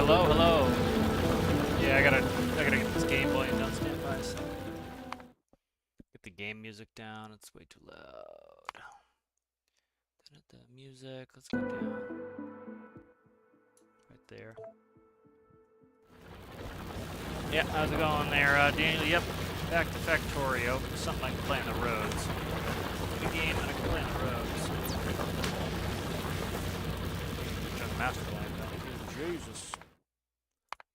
hello, hello. Yeah, I gotta get this Game Boy and done standby. So. Get the game music down. It's way too loud. The music. Let's go down. Right there. Yeah, how's it going there, Daniel? Yep, back to Factorio. Something I can play on the roads. Good game that I can play on the roads. Master Plan, Jesus.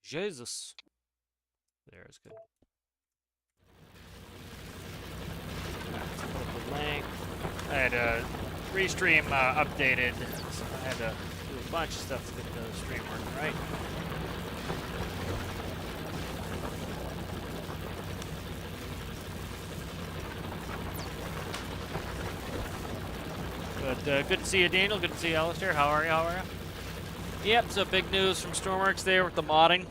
Jesus. There's good. Let's pull up the link. I had a restream updated, so I had to do a bunch of stuff to get the stream working right. But good to see you, Daniel. Good to see you, Alistair. How are you? How are you? Yep, so big news from Stormworks there with the modding.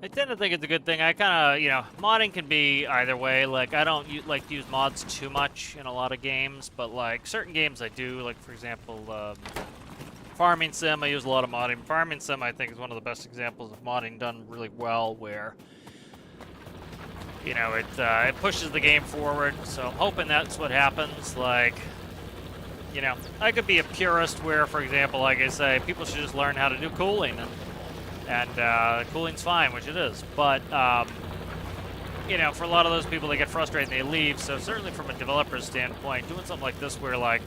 I tend to think it's a good thing. I kind of, you know, modding can be either way. Like, I don't like to use mods too much in a lot of games, but, like, certain games I do. Like, for example, Farming Sim, I use a lot of modding. Farming Sim, I think, is one of the best examples of modding done really well, where, you know, it pushes the game forward. So I'm hoping that's what happens. Like, you know, I could be a purist where, for example, like I say, people should just learn how to do cooling, and cooling's fine, which it is. But, you know, for a lot of those people, they get frustrated and they leave. So certainly from a developer's standpoint, doing something like this where, like,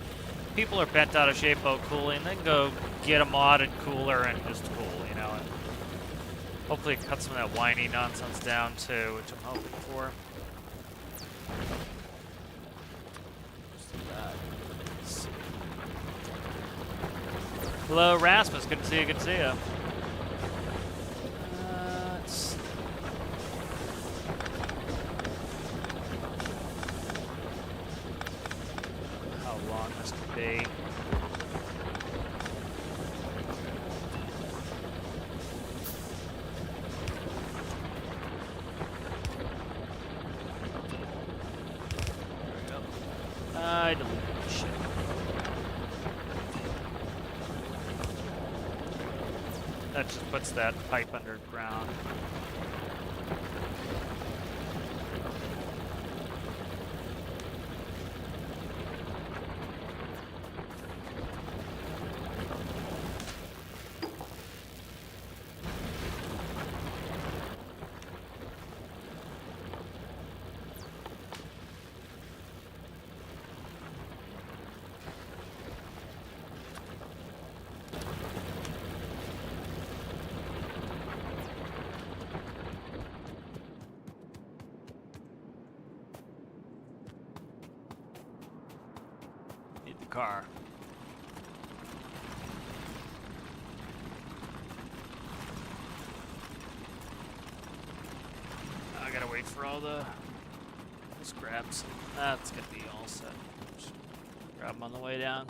people are bent out of shape about cooling, then go get a modded cooler and just cool, you know. And hopefully cut some of that whiny nonsense down, too, which I'm hoping for. Hello, Rasmus. Good to see you. Good to see you. Let's see. How long this could be. There we go. I deleted this shit. That just puts that pipe underground. Car. I gotta wait for all the scraps. That's gonna be all set. Just grab them on the way down.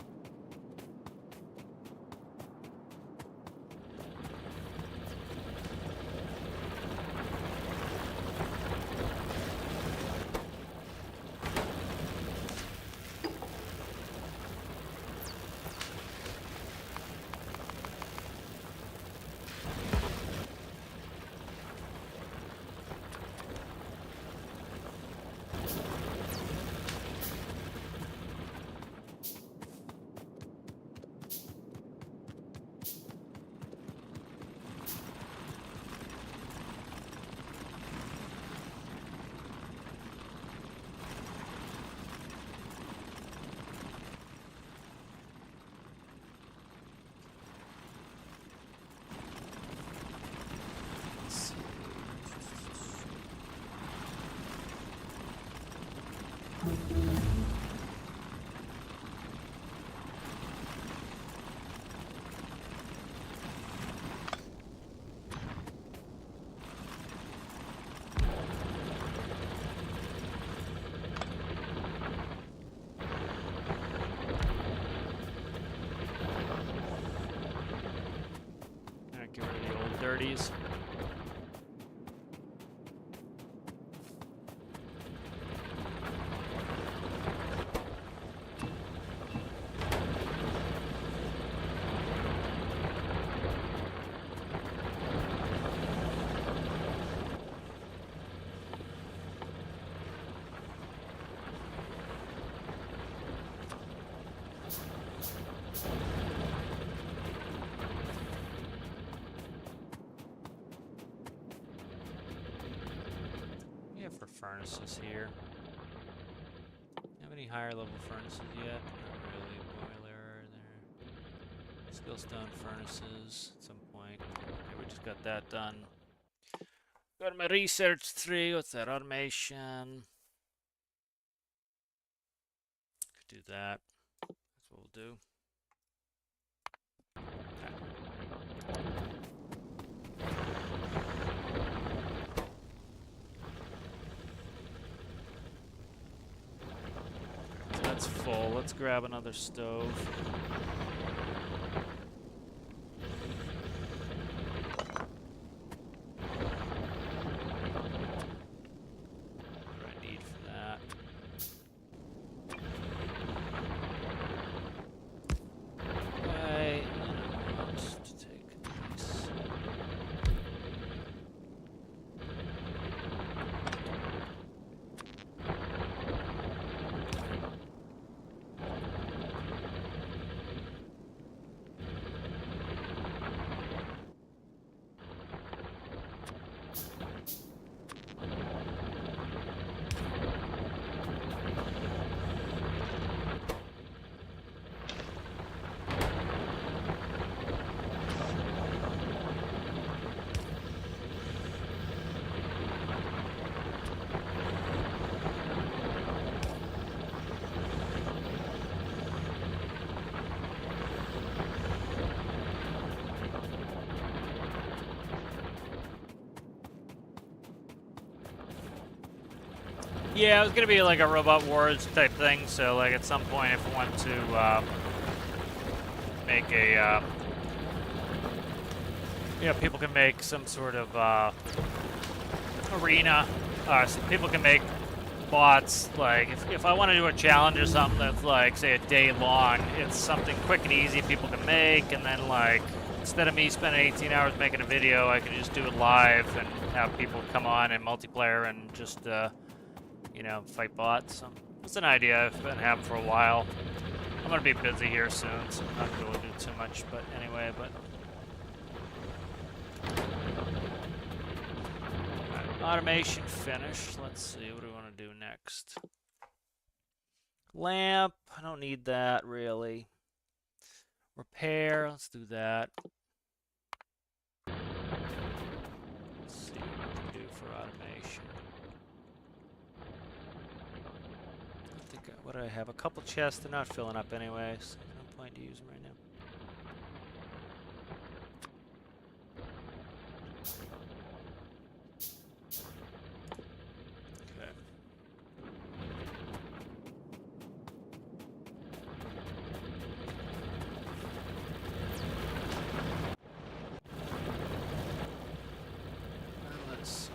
Get rid of the old dirties. furnaces here. Have any higher level furnaces yet? Not really. Boiler there. Skillstone furnaces at some point. Okay, we just got that done. Got my research 3. What's that? Automation. Could do that. That's what we'll do. So that's full. Let's grab another stove. Yeah, it was gonna be like a Robot Wars type thing, so like at some point if we want to make a, people can make some sort of arena, so people can make bots, like if I want to do a challenge or something that's like, say, a day long, it's something quick and easy people can make, and then like, instead of me spending 18 hours making a video, I can just do it live and have people come on and multiplayer and just, fight bots. So it's an idea I've been having for a while. I'm gonna be busy here soon, so I'm not gonna really do too much, but anyway, Right, automation finished. Let's see, what do we want to do next? Lamp, I don't need that really. Repair, let's do that. Let's see what we can do for automation. What do I have? A couple chests. They're not filling up anyways. So there's no point to use them right now. Okay. Let's see.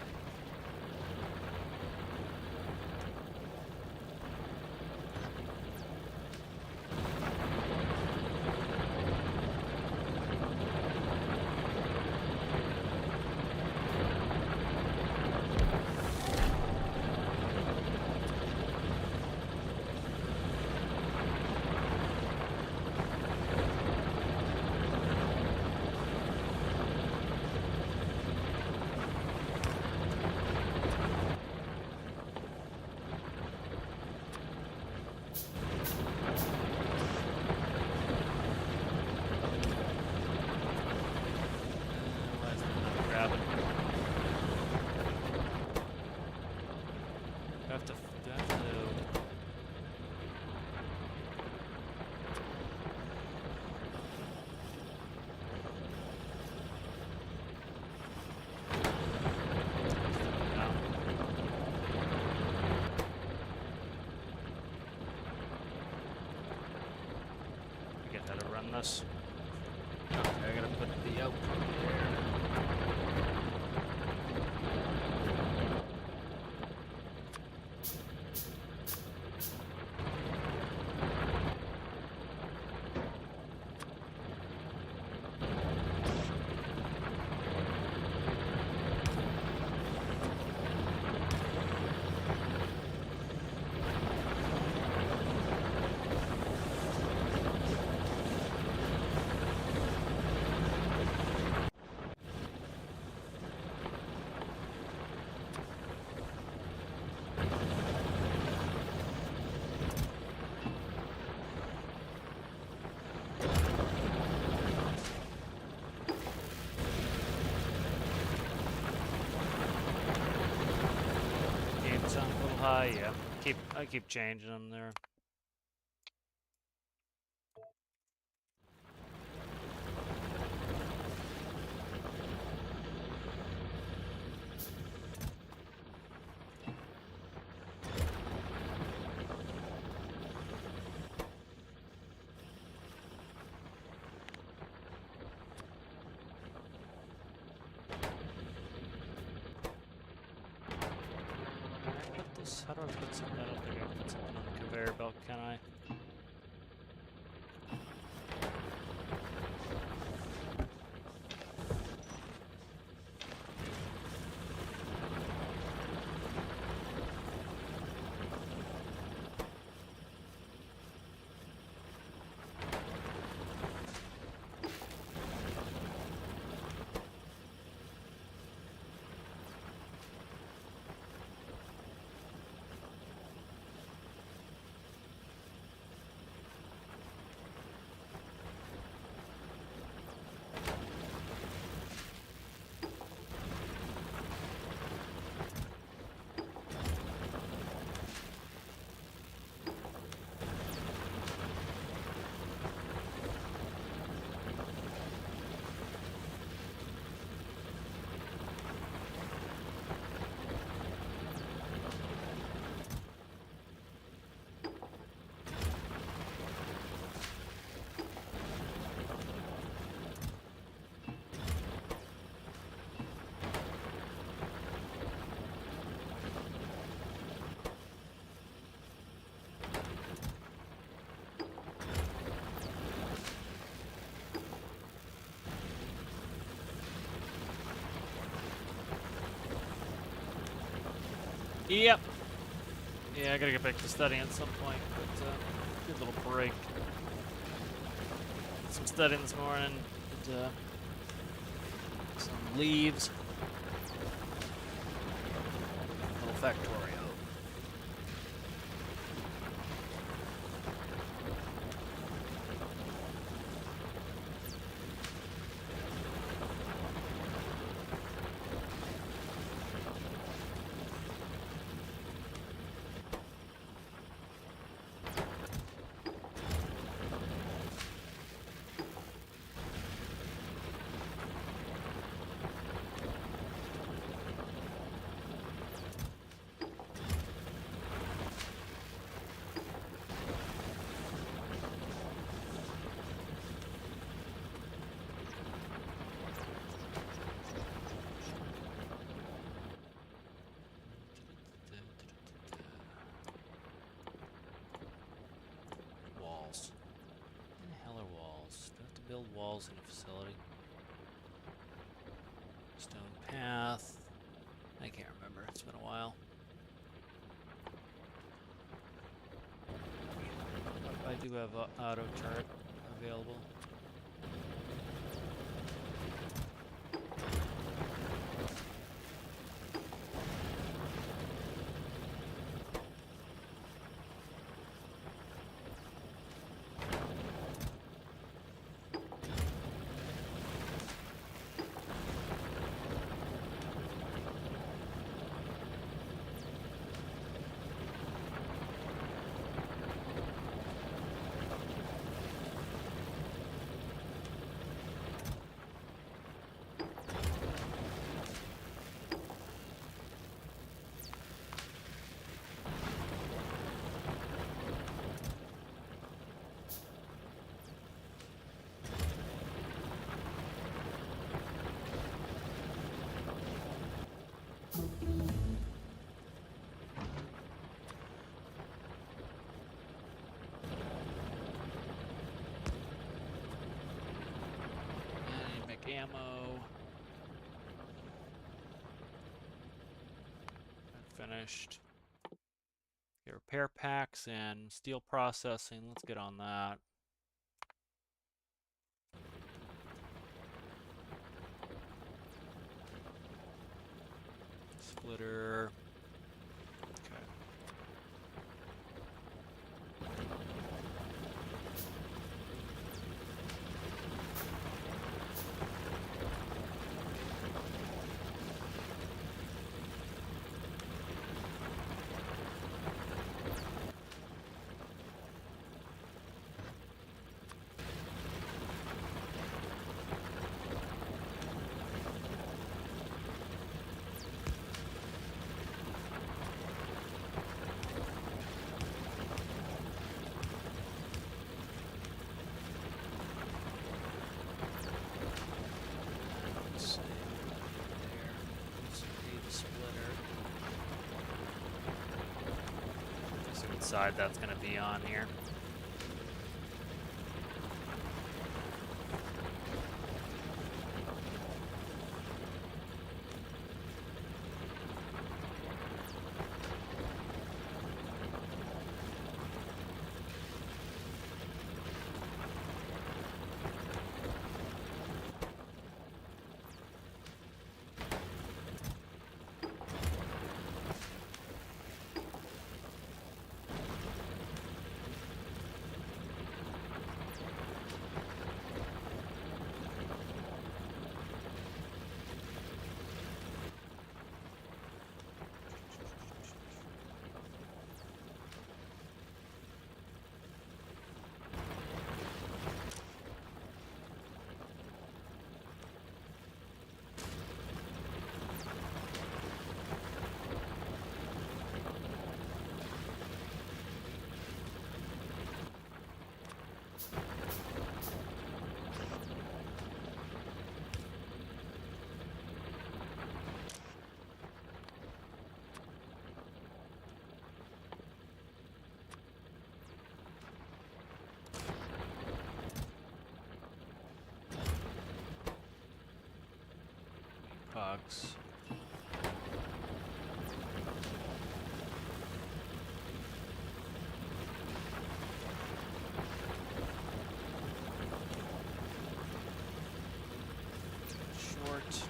This. Okay, I gotta put the output there. Yeah. I keep changing them there. How do I put something? I don't think I can put something on the conveyor belt, can I? Yep. Yeah, I gotta get back to studying at some point, but good little break. Did some studying this morning. Did, some leaves. Little Factorio. Walls. What the hell are walls? Do I have to build walls in a facility? Stone path. I can't remember. It's been a while. I do have auto chart available. Ammo. Finished. Okay, repair packs and steel processing. Let's get on that. Splitter. Okay. side that's going to be on here. Pugs. Short.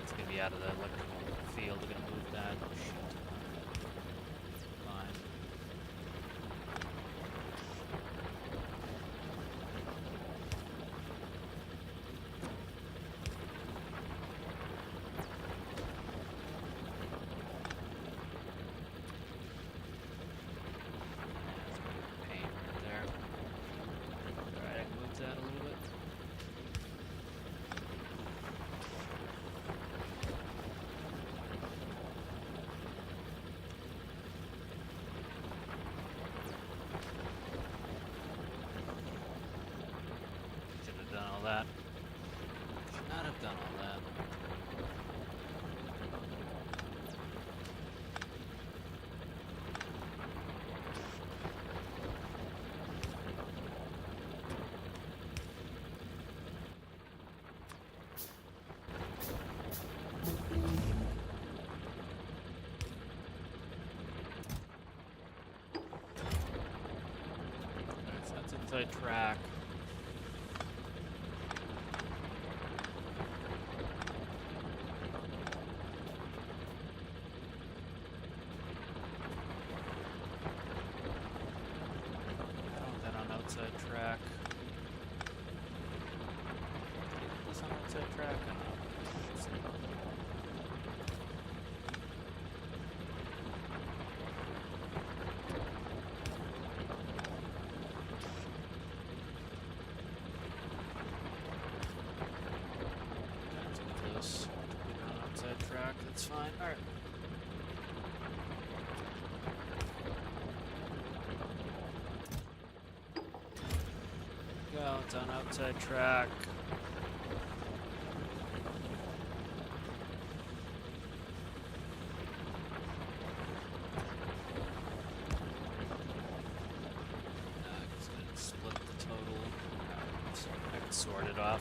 It's gonna be out of the electrical field. We're gonna move that. Oh, shit. Fine. That's pain right there. Alright, I can move that a little bit. Done all that. Should not have done all that. Alright, so that's inside track. Outside track. Is this on outside track? I don't know. That's close. Get on outside track. That's fine. All right. Go, it's on outside track. It's gonna split the total. So I can sort it off.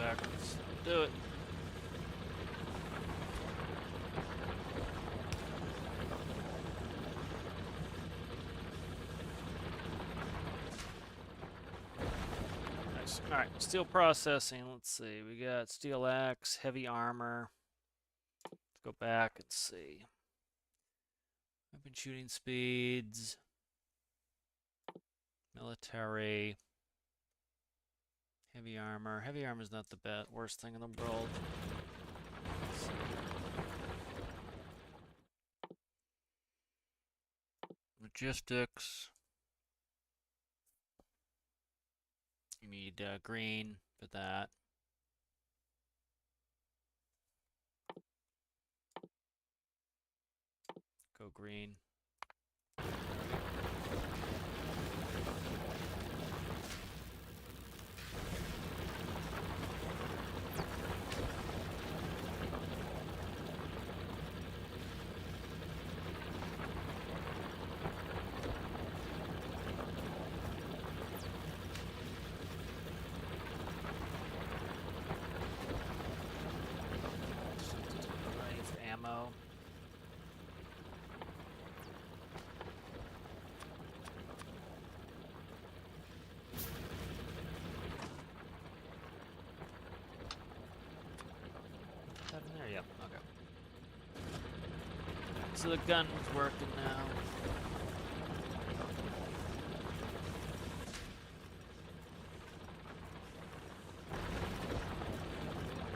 backwards. Do it. Nice. All right, steel processing. Let's see. We got steel axe, heavy armor. Let's go back and see. Weapon shooting speeds, military, heavy armor. Heavy armor is not the worst thing in the world. Logistics. You need green for that. Go green. Ready for ammo. Is that in there? Yep. Okay. So the gun is working now.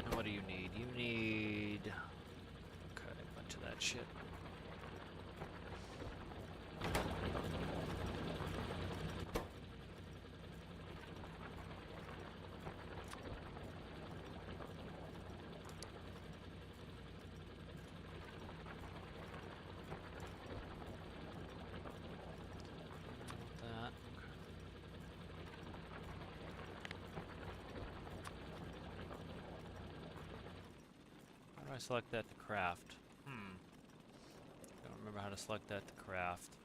And what do you need? You need... Okay, a bunch of that shit. That. How do I select that to craft? Don't remember how to select that to craft.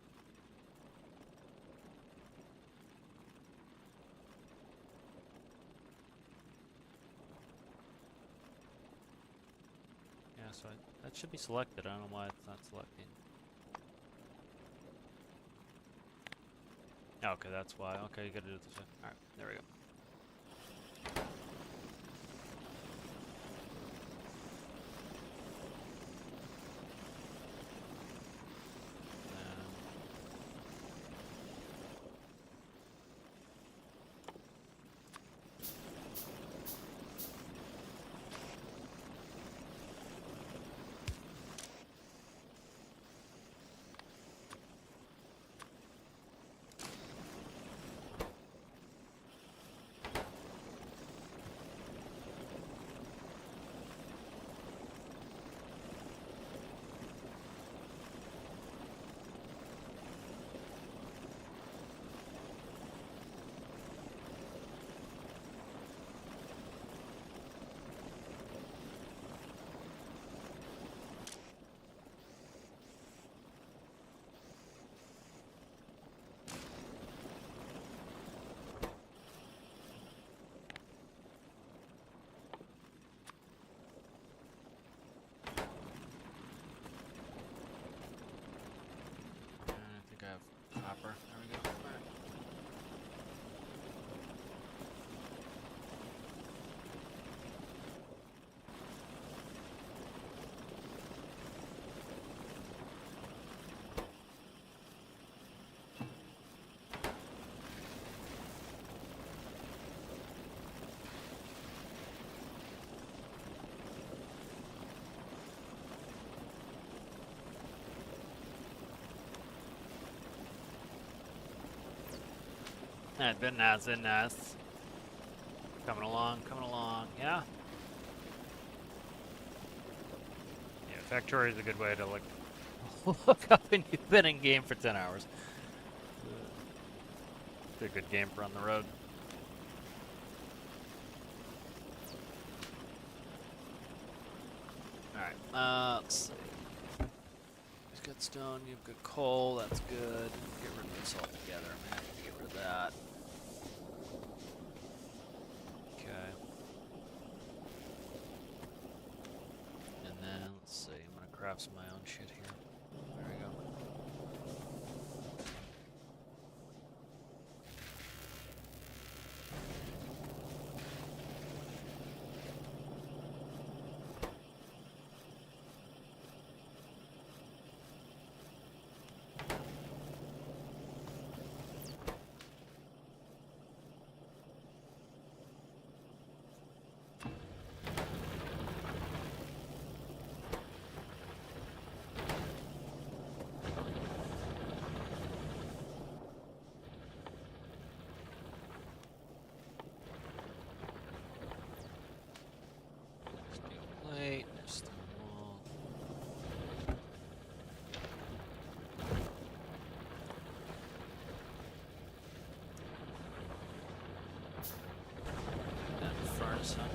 Yeah, so that should be selected. I don't know why it's not selecting. Okay, that's why. Okay, you gotta do it this way. Alright, there we go. I think I have copper. There we go. Alright. Been nice, been nice. Coming along, yeah? Yeah, Factorio is a good way to look up and you've been in game for 10 hours. It's a good game for on the road. Alright, let's see. You've got stone, you've got coal, that's good. Get rid of this altogether, man. Get rid of that. Okay. some of my own shit here. There we go. Wait, there's the wall. That furnace, huh?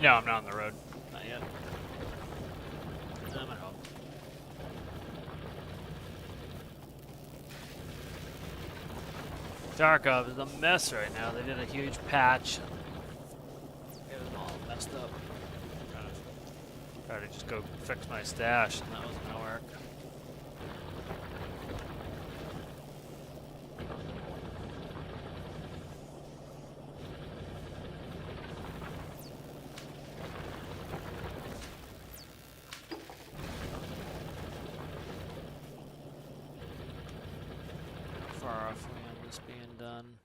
No, I'm not on the road. Not yet. I'm at home. Tarkov is a mess right now. They did a huge patch. It was all messed up. Tried to just go fix my stash, and that wasn't gonna work. Far off we on this being done.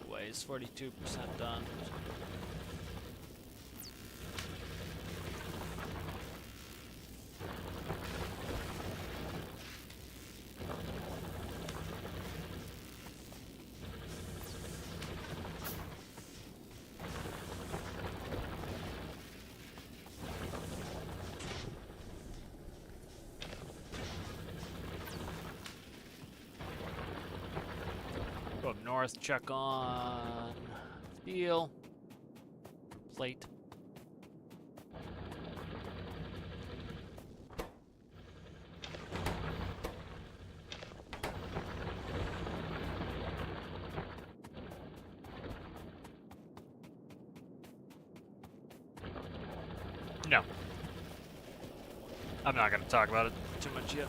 Ways 42% done. Go up north, check on steel plate. No. I'm not going to talk about it too much yet.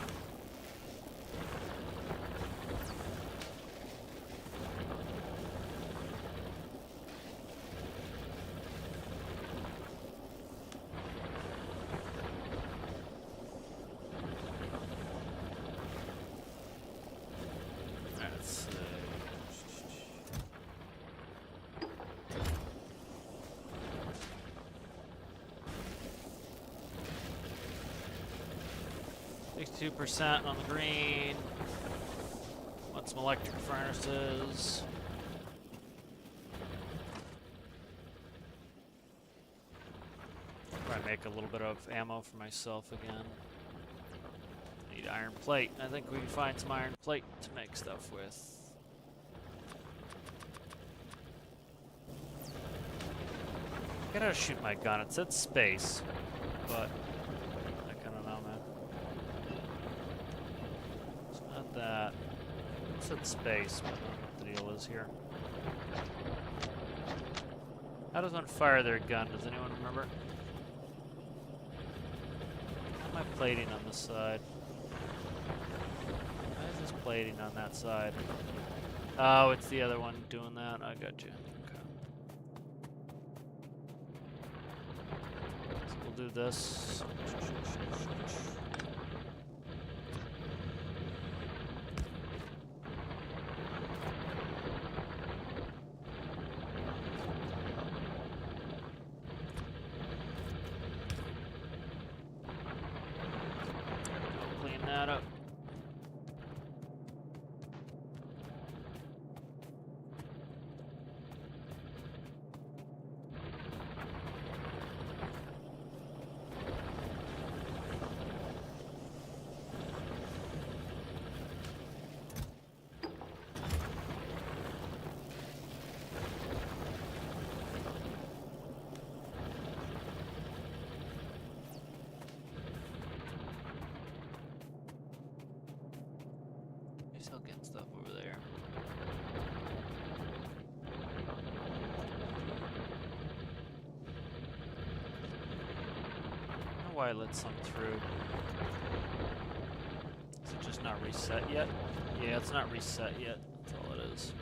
Let's 62% on the green. Want some electric furnaces. Probably make a little bit of ammo for myself again. Need iron plate. I think we can find some iron plate to make stuff with. I gotta shoot my gun. It said space, but I don't know, man. It's not that. It said space, but I don't know what the deal is here. How does one fire their gun? Does anyone remember? How am I plating on this side? Why is this plating on that side? Oh, it's the other one doing that. I got you. Okay. So we'll do this. tighten that up. Still getting stuff over there. I don't know why I let some through. Is it just not reset yet? Yeah, it's not reset yet. That's all it is.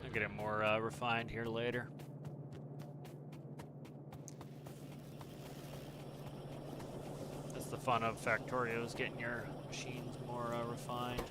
I'll get it more refined here later. That's the fun of Factorio, is getting your machines more refined.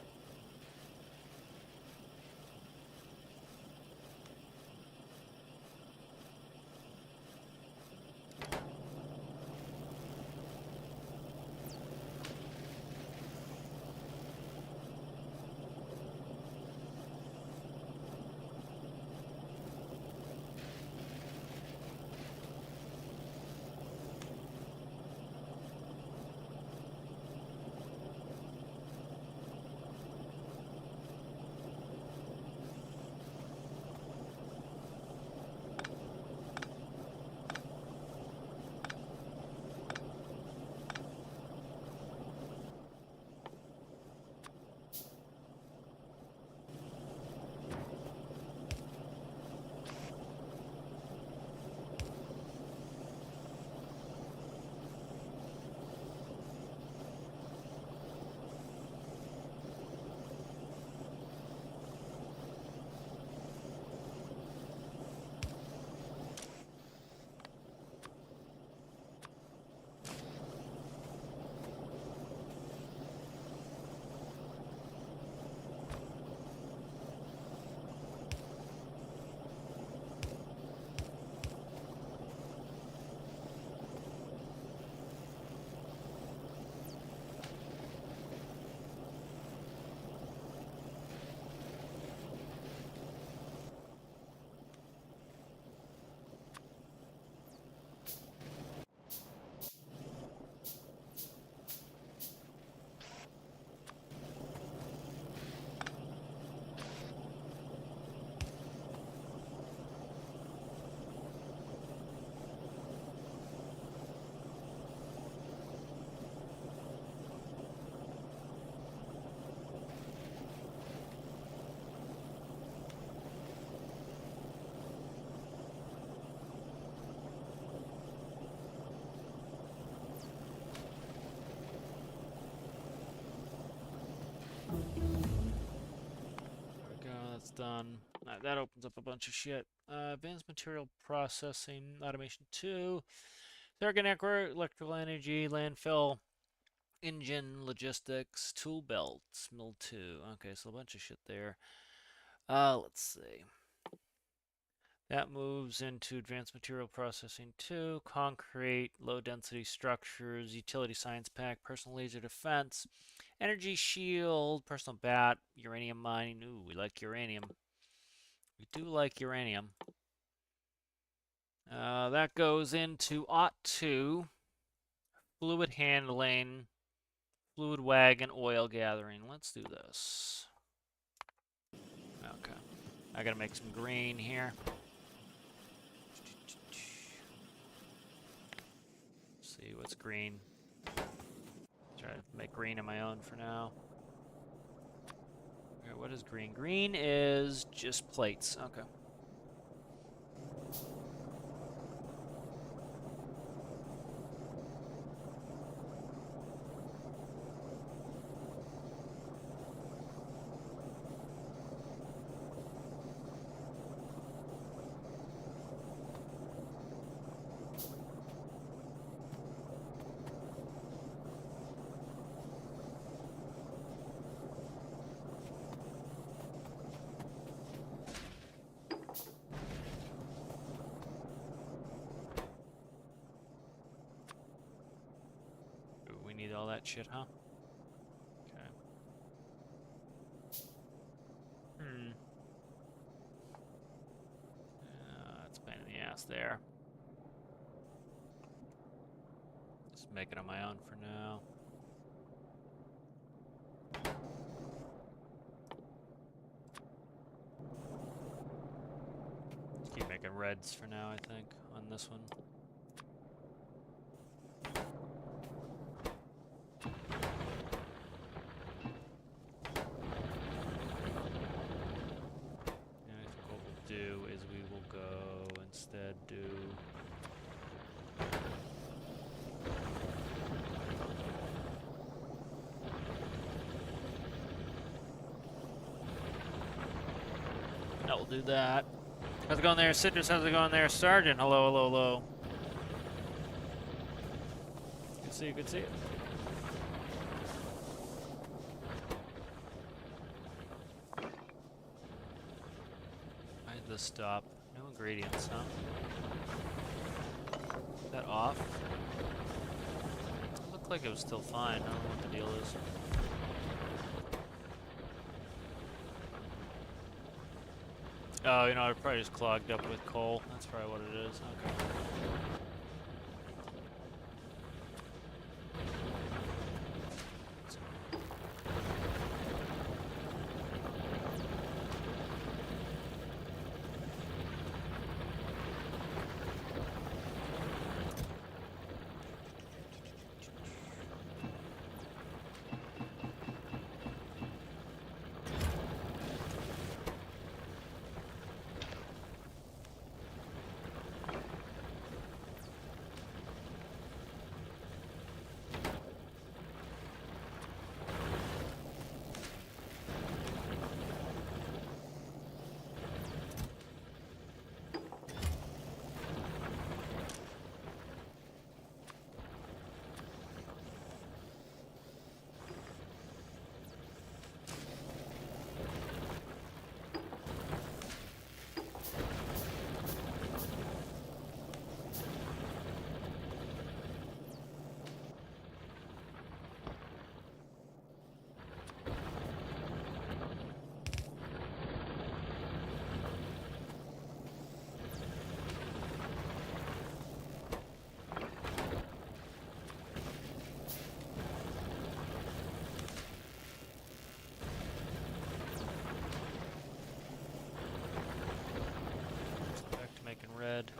That's done. That opens up a bunch of shit. Advanced material processing, automation 2, circuit network, electrical energy, landfill, engine, logistics, tool belts, mill 2. Okay, so a bunch of shit there. Let's see. That moves into advanced material processing 2, concrete, low density structures, utility science pack, personal laser defense, energy shield, personal bat, uranium mining. Ooh, we like uranium. We do like uranium. That goes into OT 2, fluid handling, fluid wagon, oil gathering. Let's do this. Okay. I gotta make some green here. See what's green. Try to make green on my own for now. Okay, what is green? Green is just plates. Okay. that shit, huh? Okay. That's a pain in the ass there. Just make it on my own for now. Keep making reds for now, I think, on this one. And I think what we'll do is we will go instead do... No, we'll do that. How's it going there, Citrus? How's it going there, Sergeant? Hello, hello, hello. Good to see you, good to see you. Why did this stop? No ingredients, huh? Is that off? It looked like it was still fine. I don't know what the deal is. Oh, you know, it probably just clogged up with coal. That's probably what it is. Okay. Red.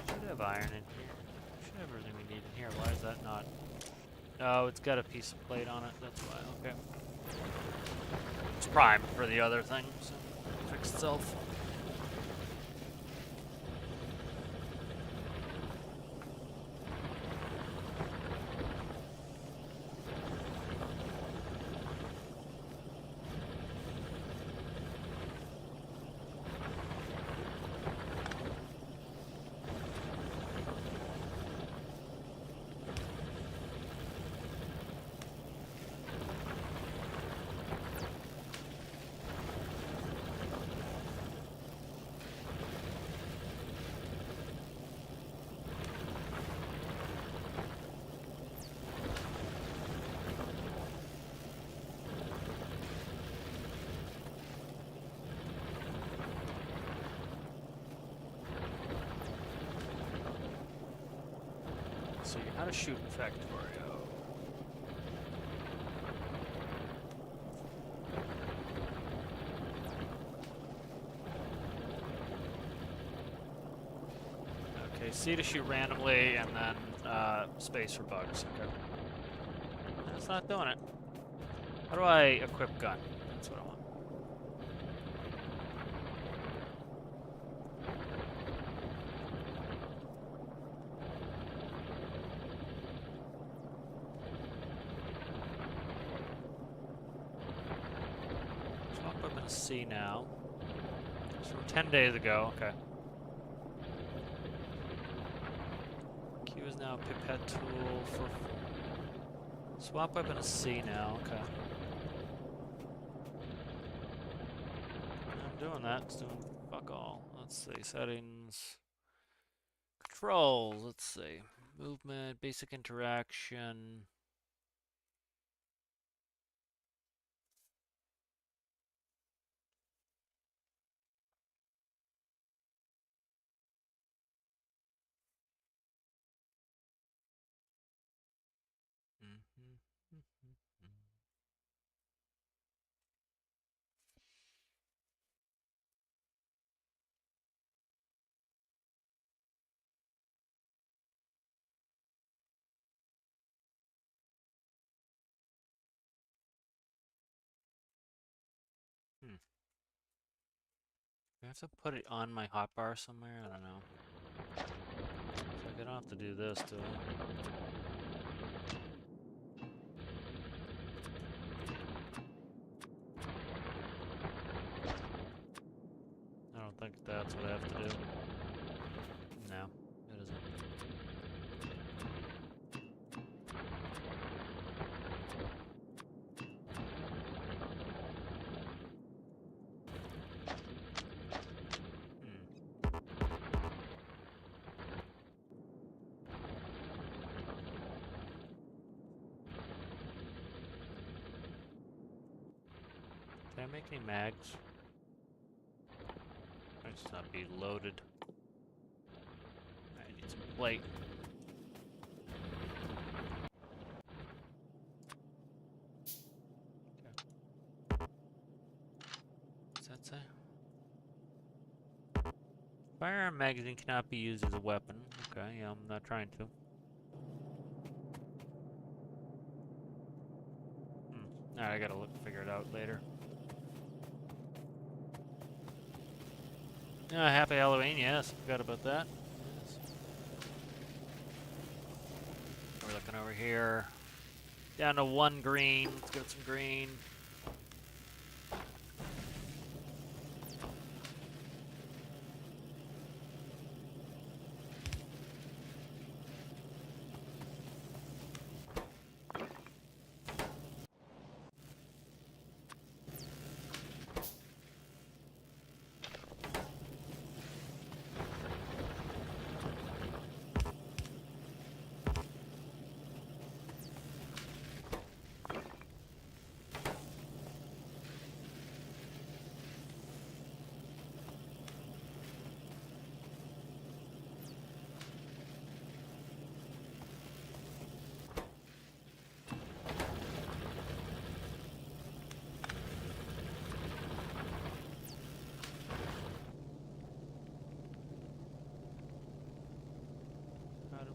Should have iron in here. Should have everything we need in here. Why is that not? Oh, it's got a piece of plate on it. That's why. Okay. It's primed for the other thing, so it'll fix itself. See how to shoot in Factorio. Okay, C to shoot randomly, and then space for bugs. Okay. That's not doing it. How do I equip gun? That's what I want. See now. It's from 10 days ago, okay. Q is now a pipette tool for... Swap weapon is C now, okay. I'm doing that, it's doing fuck all. Let's see, settings, controls. Let's see, movement, basic interaction. I have to put it on my hotbar somewhere? I don't know. Like, I don't have to do this, do I? I don't think that's what I have to do. No, it isn't. Did I make any mags? Might just not be loaded. I need some plate. Okay. What's that say? Firearm magazine cannot be used as a weapon. Okay, yeah, I'm not trying to. Alright, I gotta figure it out later. Happy Halloween, yes, forgot about that. Yes. We're looking over here. Down to 1 green. Let's get some green.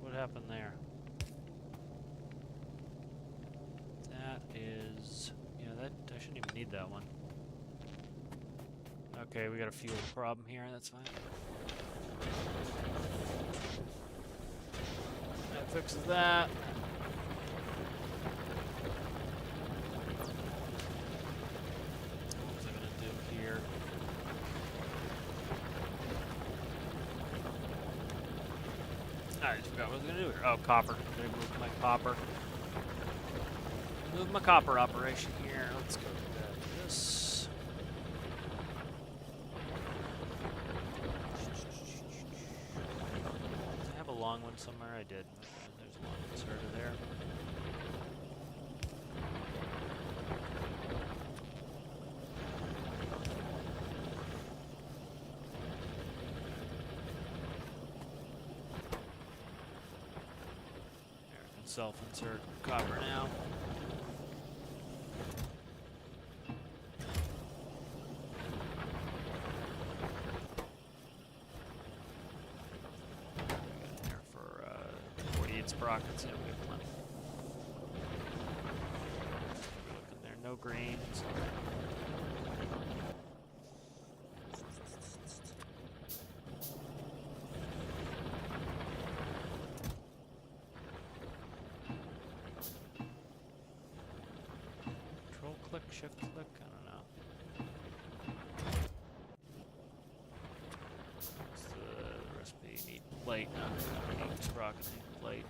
What happened there? That is... Yeah, I shouldn't even need that one. Okay, we got a fuel problem here, that's fine. That fixes that. What was I gonna do here? I just forgot what I was gonna do here. Oh, copper. I'm gonna move my copper. Move my copper operation here. Let's go to this. I have a long one somewhere. I did. Okay, there's a long inserter there. Self-insert copper now. There for 48 sprockets. Yeah, we have plenty. We're looking there. No greens. Click, shift, click, I don't know. What's the recipe? Need plate, no, need sprocket, need plate.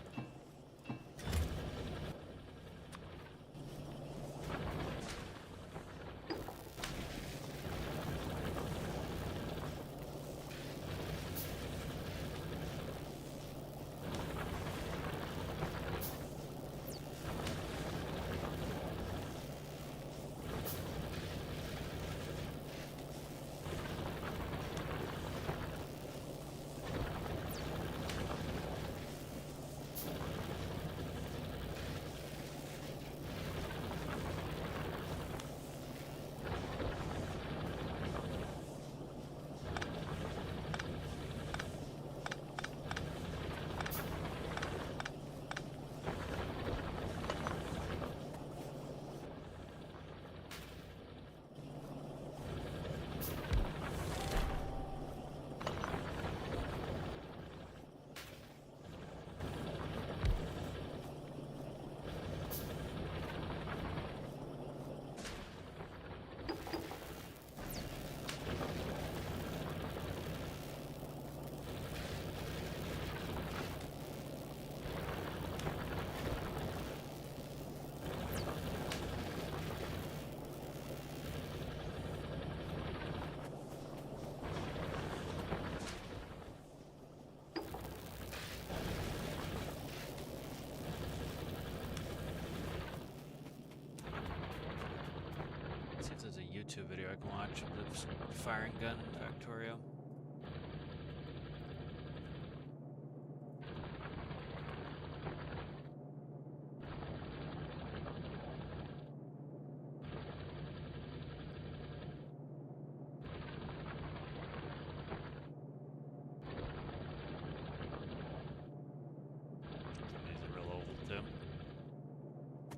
YouTube video I can watch of this firing gun in Factorio.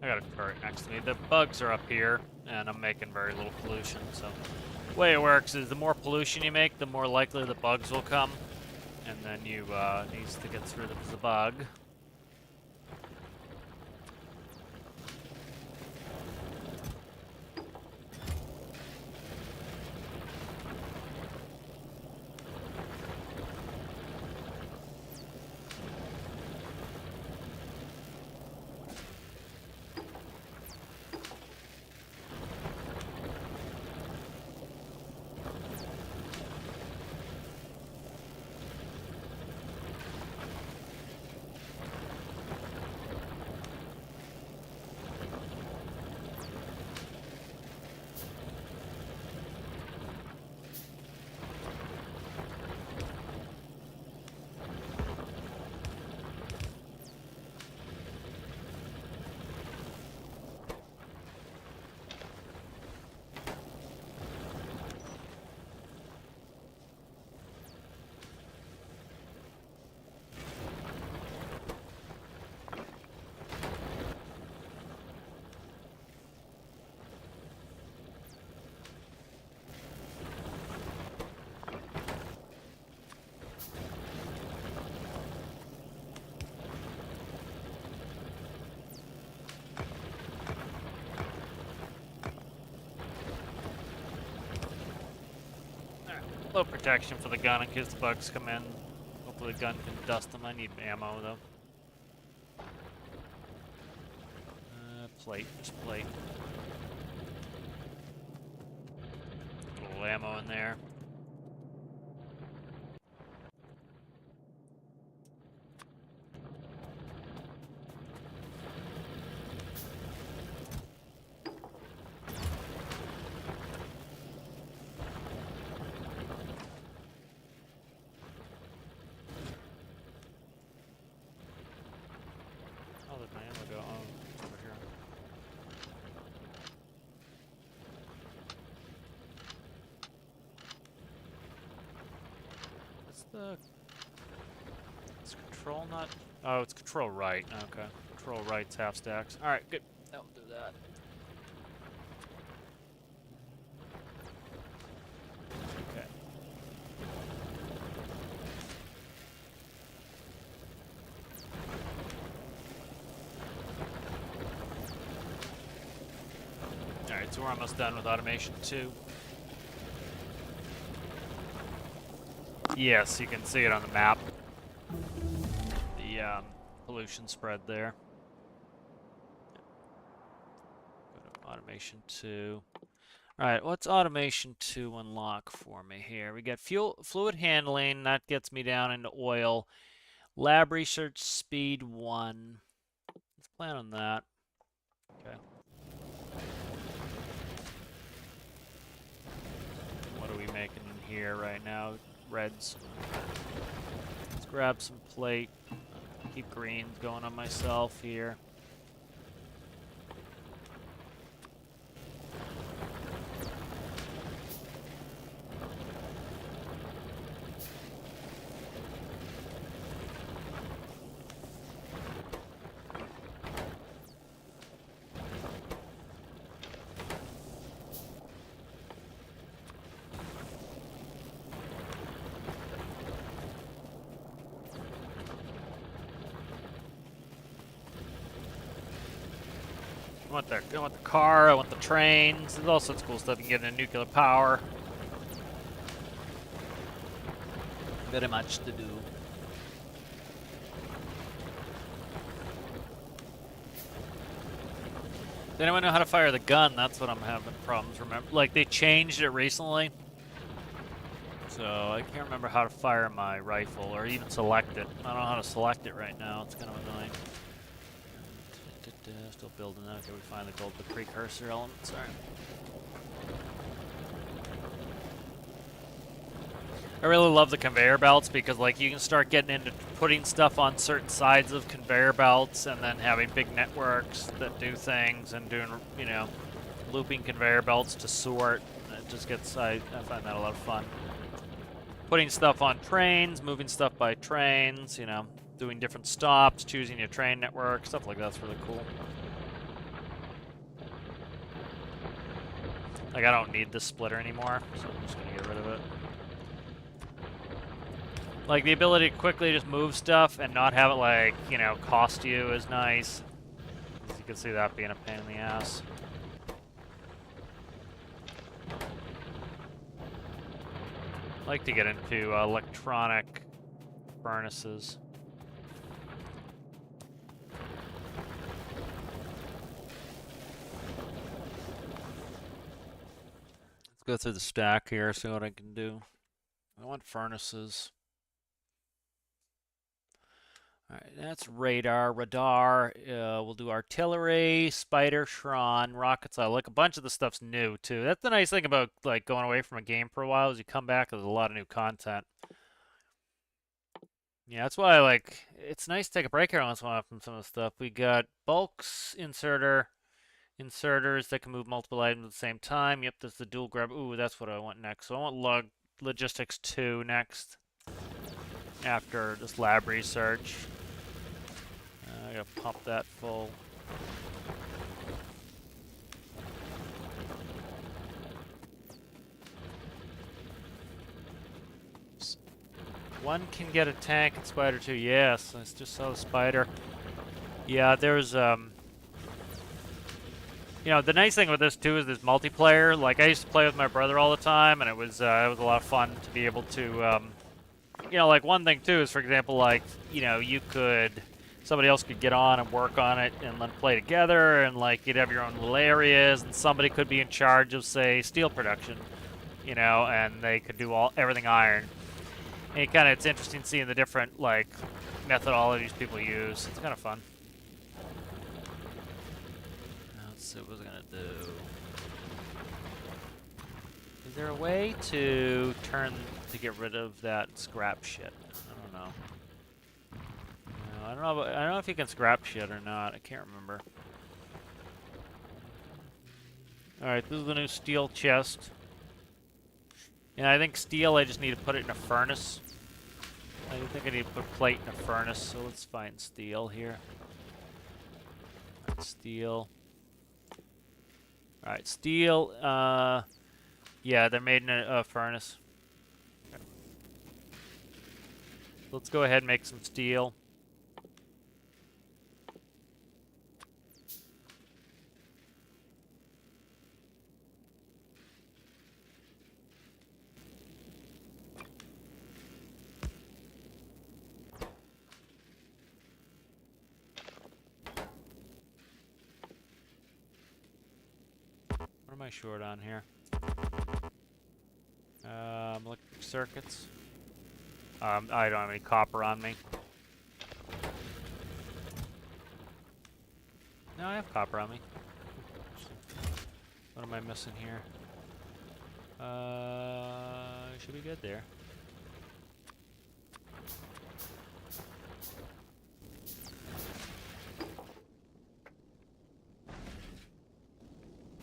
I got a turret next to me. The bugs are up here, and I'm making very little pollution, so... The way it works is the more pollution you make, the more likely the bugs will come. And then you, needs to get rid of the bug. Low protection for the gun in case the bugs come in. Hopefully the gun can dust them. I need ammo though. Plate, just plate. A little ammo in there. It's control not... Oh, it's control right. Okay. Control right's half stacks. Alright, good. That'll do that. Okay. Alright, so we're almost done with automation 2. Yes, you can see it on the map. The pollution spread there. Go to automation 2. Alright, what's automation 2 unlock for me here? We got fluid handling, that gets me down into oil. Lab research speed 1. Let's plan on that. Okay. What are we making in here right now? Reds. Let's grab some plate. Keep greens going on myself here. I want the car, I want the trains, there's all sorts of cool stuff. You can get into nuclear power. Very much to do. Does anyone know how to fire the gun? That's what I'm having problems remember. Like, they changed it recently. So, I can't remember how to fire my rifle, or even select it. I don't know how to select it right now, it's kind of annoying. Still building that. Okay, we find the precursor elements. Alright. I really love the conveyor belts because like you can start getting into putting stuff on certain sides of conveyor belts and then having big networks that do things and doing, you know, looping conveyor belts to sort. It just gets, I find that a lot of fun. Putting stuff on trains, moving stuff by trains, you know, doing different stops, choosing your train network, stuff like that's really cool. Like I don't need this splitter anymore, so I'm just gonna get rid of it. Like, the ability to quickly just move stuff and not have it, like, you know, cost you is nice. As you can see that being a pain in the ass. I like to get into electronic furnaces. Let's go through the stack here, see what I can do. I want furnaces. Alright, that's radar. We'll do artillery, spider, Shron, rockets. I like a bunch of the stuff's new too. That's the nice thing about like going away from a game for a while is you come back, there's a lot of new content. Yeah, that's why like it's nice to take a break here once in a while from some of the stuff. We got bulks inserters that can move multiple items at the same time. Yep, there's the dual grab. Ooh, that's what I want next. So I want logistics 2 next. After this lab research. I gotta pump that full. One can get a tank in Spider 2. Yes, I just saw the Spider. Yeah, there's you know, the nice thing with this too is this multiplayer. Like I used to play with my brother all the time, and it was a lot of fun to be able to you know, like one thing too is, for example, like, you know, somebody else could get on and work on it and then play together, and like you'd have your own little areas, and somebody could be in charge of, say, steel production, you know, and they could do everything iron. And it's interesting seeing the different like methodologies people use. It's kind of fun. Now, let's see what we're gonna do. Is there a way to get rid of that scrap shit? I don't know. No, I don't know if you can scrap shit or not. I can't remember. Alright, this is the new steel chest. And I think steel, I just need to put it in a furnace. I think I need to put plate in a furnace, so let's find steel here. Alright, steel. Alright, steel, yeah, they're made in a furnace. Okay. Let's go ahead and make some steel. What am I short on here? Electric circuits. I don't have any copper on me. No, I have copper on me. What am I missing here? Should be good there.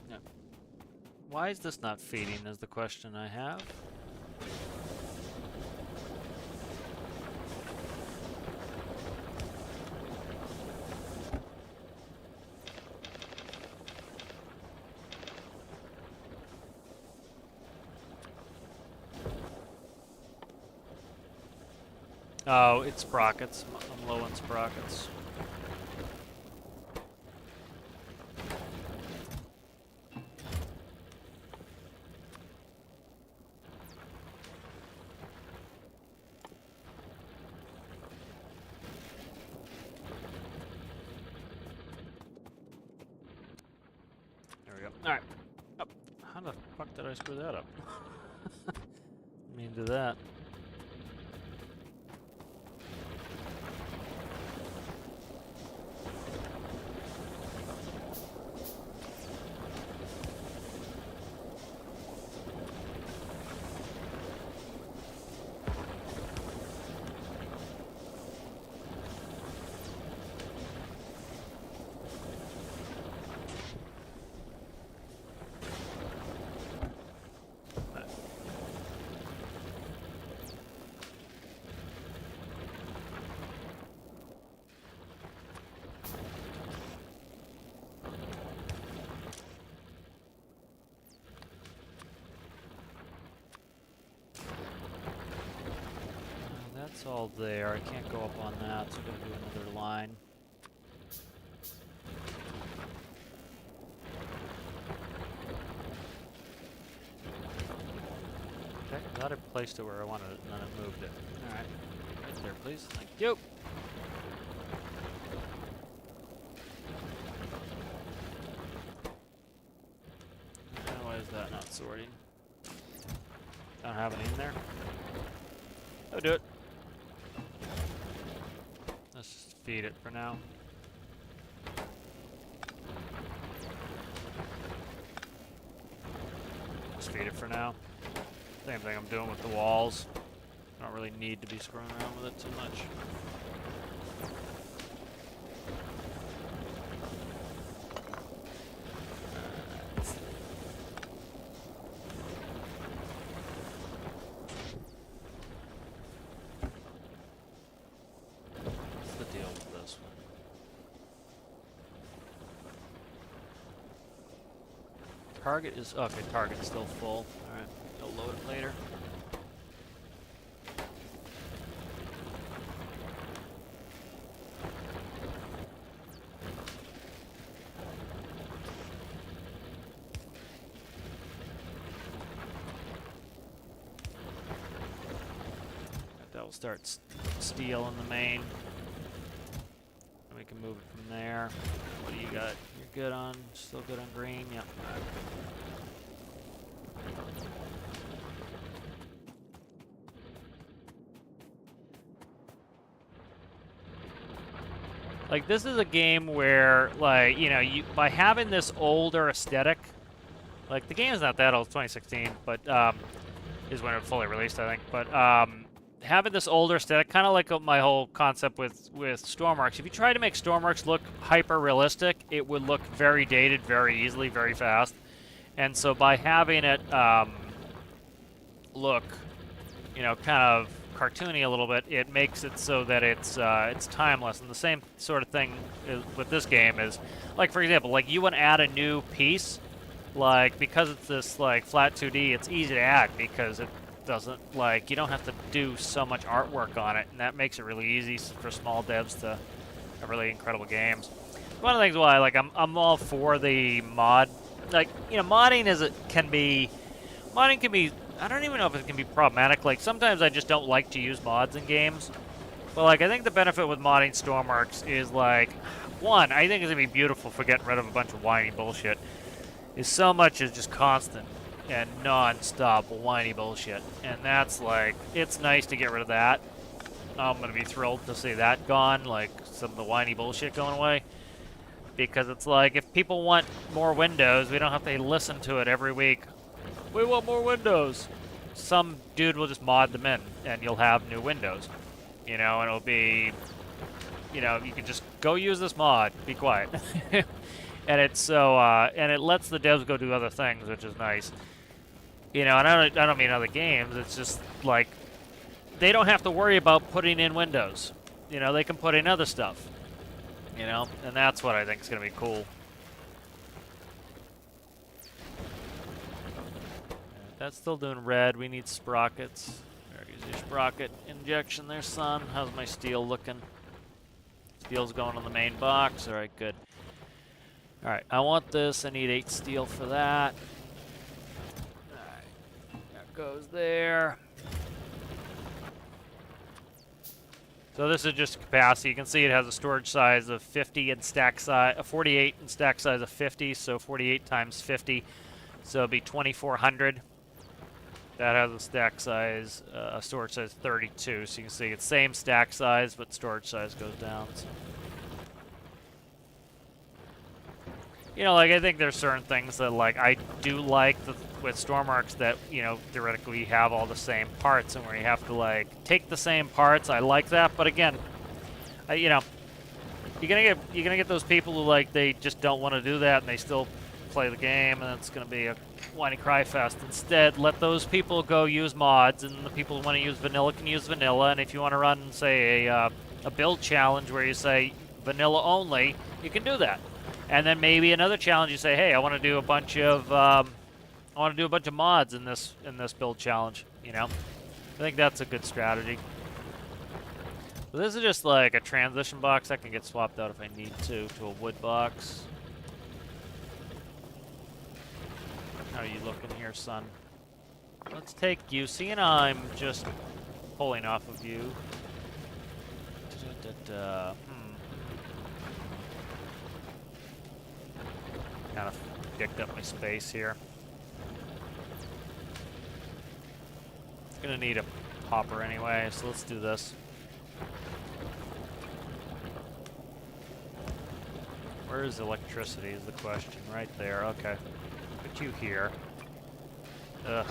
No. Why is this not feeding is the question I have. Oh, it's sprockets. I'm low on sprockets. There we go. Alright. Oh, how the fuck did I screw that up? I mean, do that. It's all there. I can't go up on that, so I'm gonna do another line. Okay, glad I placed it where I wanted it, and then I moved it. Alright. Right there, please. Thank you. Why is that not sorting? Don't have any in there. I'll do it. Let's just feed it for now. Just feed it for now. Same thing I'm doing with the walls. I don't really need to be screwing around with it too much. What's the deal with this one? Target is okay. Target's still full. All right, I'll load it later. That will start steel in the main. And we can move it from there. What do you got? You're good on, still good on green? Yep. Like, this is a game where, like, you know, by having this older aesthetic, like, the game is not that old, it's 2016, but, is when it fully released, I think, but, having this older aesthetic, kind of like my whole concept with Stormworks. If you try to make Stormworks look hyper-realistic, it would look very dated, very easily, very fast. And so by having it look, you know, kind of cartoony a little bit, it makes it so that it's timeless. And the same sort of thing with this game is, like, for example, like, you want to add a new piece, like, because it's this, like, flat 2D, it's easy to add because it doesn't, like, you don't have to do so much artwork on it, and that makes it really easy for small devs to have really incredible games. One of the things why, like, I'm all for the mod, like, you know, modding can be, I don't even know if it can be problematic. Like, sometimes I just don't like to use mods in games, but, like, I think the benefit with modding Stormworks is, like, one, I think it's gonna be beautiful for getting rid of a bunch of whiny bullshit, is so much is just constant and non-stop whiny bullshit, and that's, like, it's nice to get rid of that. I'm gonna be thrilled to see that gone, like, some of the whiny bullshit going away, because it's like, if people want more windows, we don't have to listen to it every week. We want more windows. Some dude will just mod them in, and you'll have new windows, you know, and it'll be, you know, you can just go use this mod, be quiet. And it's so, and it lets the devs go do other things, which is nice. You know, and I don't mean other games, it's just, like, they don't have to worry about putting in windows. You know, they can put in other stuff. You know, and that's what I think is going to be cool. That's still doing red. We need sprockets. There's your sprocket injection there, son. How's my steel looking? Steel's going on the main box. All right, good. All right, I want this. I need 8 steel for that. All right, that goes there. So this is just capacity. You can see it has a storage size of 50 and stack size, 48 and stack size of 50. So 48 times 50, so it'll be 2,400. That has a stack size, a storage size 32. So you can see it's same stack size, but storage size goes down. So. You know, like, I think there's certain things that, like, I do like with Stormworks that, you know, theoretically you have all the same parts, and where you have to, like, take the same parts. I like that, but again, you know, you're gonna get those people who, like, they just don't want to do that, and they still play the game, and it's gonna be a whiny cry fest. Instead, let those people go use mods, and the people who want to use vanilla can use vanilla. And if you want to run, say, a build challenge where you say vanilla only, you can do that. And then maybe another challenge, you say, hey, I want to do a bunch of mods in this build challenge. You know, I think that's a good strategy. So this is just like a transition box that can get swapped out if I need to a wood box. How are you looking here, son? Let's take you. Seeing I'm just pulling off of you. Kind of dicked up my space here. Gonna need a hopper anyway, so let's do this. Where is electricity is the question. Right there, okay. Put you here. Ugh.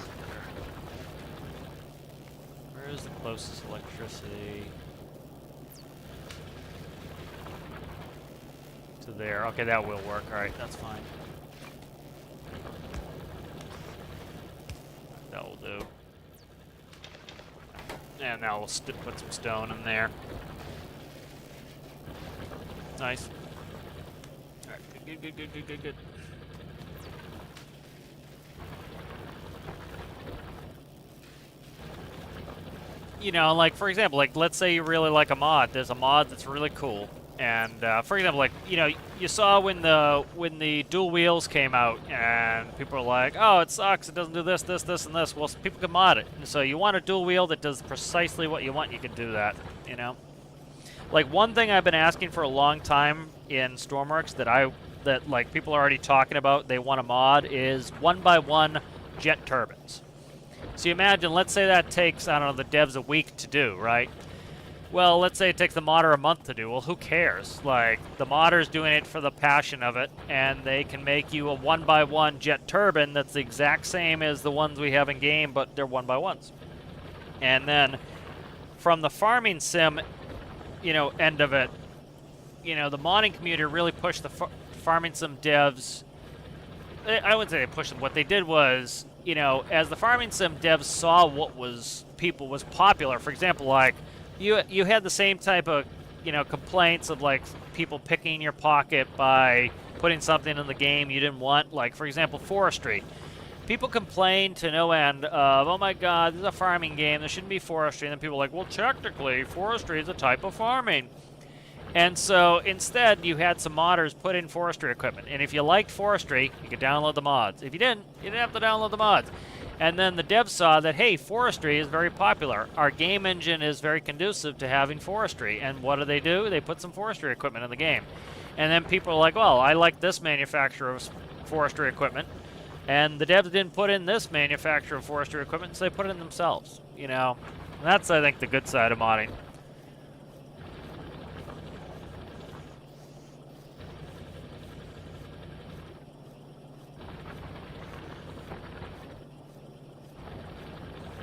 Where is the closest electricity? To there. Okay, that will work. Alright, that's fine. That will do. And now we'll put some stone in there. Nice. Alright, good. You know, like, for example, like, let's say you really like a mod. There's a mod that's really cool. And, for example, like, you know, you saw when the dual wheels came out, and people were like, oh, it sucks, it doesn't do this, this, this, and this. Well, people can mod it. And so you want a dual wheel that does precisely what you want, you can do that, you know? Like, one thing I've been asking for a long time in Stormworks that like, people are already talking about, they want a mod, is 1x1 jet turbines. So you imagine, let's say that takes, I don't know, the devs a week to do, right? Well, let's say it takes the modder a month to do. Well, who cares? Like, the modder's doing it for the passion of it, and they can make you a 1x1 jet turbine that's the exact same as the ones we have in game, but they're 1x1s. And then, from the farming sim, you know, end of it, you know, the modding community really pushed the farming sim devs. I wouldn't say they pushed them. What they did was, you know, as the farming sim devs saw what was popular. For example, like, you had the same type of, you know, complaints of, like, people picking your pocket by putting something in the game you didn't want. Like, for example, forestry. People complain to no end of, oh my god, this is a farming game, there shouldn't be forestry. And then people are like, well, technically, forestry is a type of farming. And so, instead, you had some modders put in forestry equipment. And if you liked forestry, you could download the mods. If you didn't have to download the mods. And then the devs saw that, hey, forestry is very popular. Our game engine is very conducive to having forestry. And what do? They put some forestry equipment in the game. And then people are like, well, I like this manufacturer of forestry equipment. And the devs didn't put in this manufacturer of forestry equipment, so they put it in themselves. You know, and that's, I think, the good side of modding.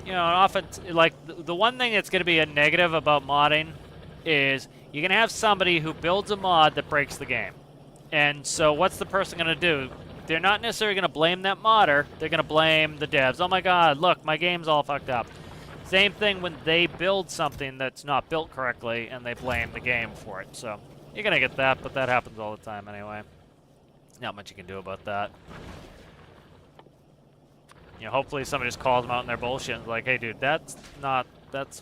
You know, often, like, the one thing that's going to be a negative about modding is you're going to have somebody who builds a mod that breaks the game. And so what's the person going to do? They're not necessarily going to blame that modder. They're going to blame the devs. Oh my god, look, my game's all fucked up. Same thing when they build something that's not built correctly and they blame the game for it. So you're going to get that, but that happens all the time anyway. Not much you can do about that. You know, hopefully somebody just calls them out in their bullshit and is like, hey dude, that's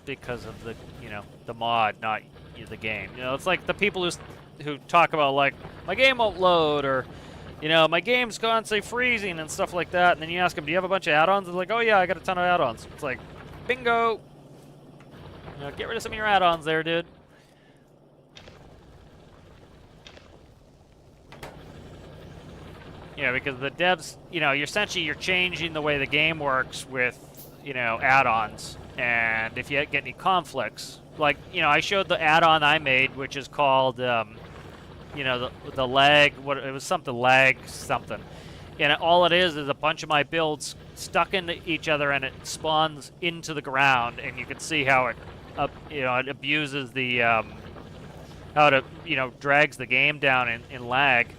because of the, you know, the mod, not the game. You know, it's like the people who talk about, like, my game won't load, or, you know, my game's constantly freezing and stuff like that, and then you ask them, do you have a bunch of add-ons? They're like, oh yeah, I got a ton of add-ons. It's like, bingo! You know, get rid of some of your add-ons there, dude. Yeah, because the devs, you know, you're changing the way the game works with, you know, add-ons. And if you get any conflicts, like, you know, I showed the add-on I made, which is called, you know, the lag, it was something lag something. And all it is a bunch of my builds stuck into each other, and it spawns into the ground, and you can see how it, you know, it abuses the, how it, you know, drags the game down in lag.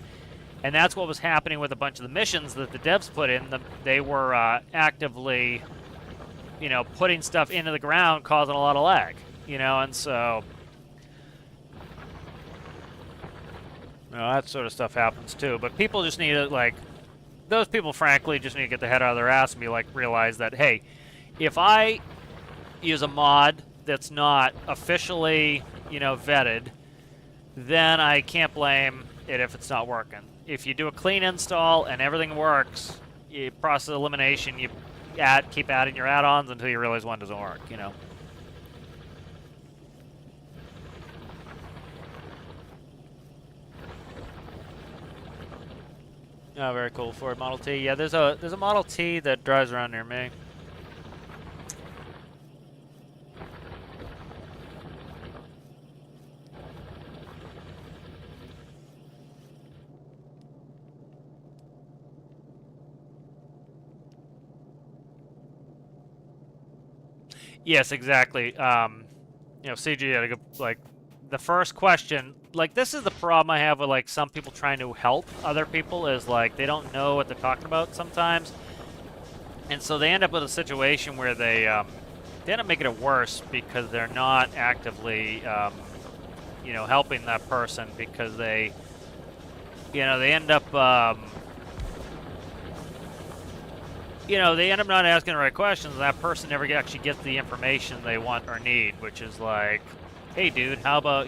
And that's what was happening with a bunch of the missions that the devs put in. They were actively, you know, putting stuff into the ground, causing a lot of lag, you know, and so, you know, that sort of stuff happens too. But people just need to, like, those people, frankly, just need to get their head out of their ass and be like, realize that, hey, if I use a mod that's not officially vetted, then I can't blame it if it's not working. If you do a clean install and everything works, you process elimination, you keep adding your add-ons until you realize one doesn't work, Oh, very cool. Ford Model T. Yeah, there's a Model T that drives around near me. Yes, exactly. CG had a good, the first question, this is the problem I have with, some people trying to help other people is, they don't know what they're talking about sometimes. And so they end up with a situation where they end up making it worse because they're not actively, helping that person because they end up, they end up not asking the right questions, and that person never actually gets the information they want or need, which is like, hey, dude, how about,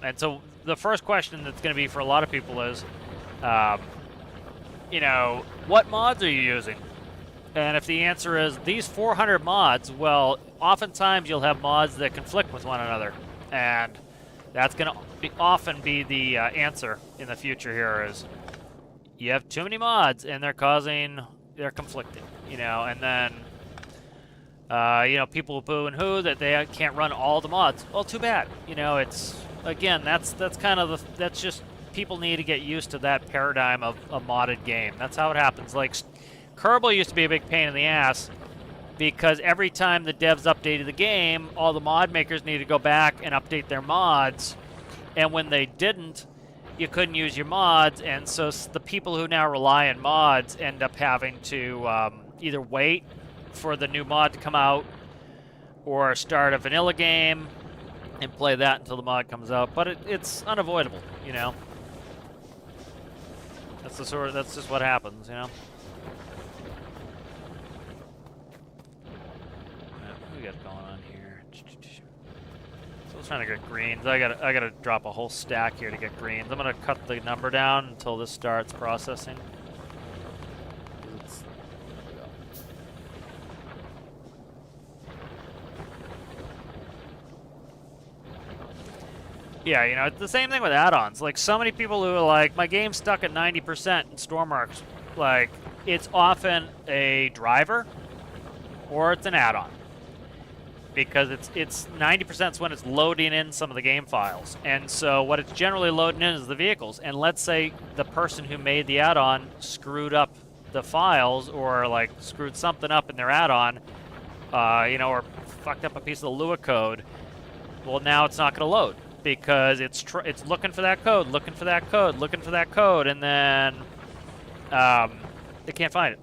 and so the first question that's going to be for a lot of people is, what mods are you using? And if the answer is these 400 mods, well, oftentimes you'll have mods that conflict with one another, and that's going to often be the answer in the future here is you have too many mods and they're conflicting, and then, people boo and hoo that they can't run all the mods. Well, too bad. It's, again, that's kind of that's just, people need to get used to that paradigm of a modded game. That's how it happens. Like, Kerbal used to be a big pain in the ass because every time the devs updated the game, all the mod makers needed to go back and update their mods, and when they didn't, you couldn't use your mods, and so the people who now rely on mods end up having to either wait for the new mod to come out or start a vanilla game and play that until the mod comes out. But it's unavoidable, That's just what happens, What do we got going on here? So I was trying to get greens. I gotta drop a whole stack here to get greens. I'm gonna cut the number down until this starts processing. Yeah, it's the same thing with add-ons. Like, so many people who are like, my game's stuck at 90% in Stormworks. Like, it's often a driver or it's an add-on. Because it's 90% is when it's loading in some of the game files. And so what it's generally loading in is the vehicles. And let's say the person who made the add-on screwed up the files or, screwed something up in their add-on, or fucked up a piece of the Lua code. Well, now it's not going to load. Because it's looking for that code, looking for that code, looking for that code, and then they can't find it.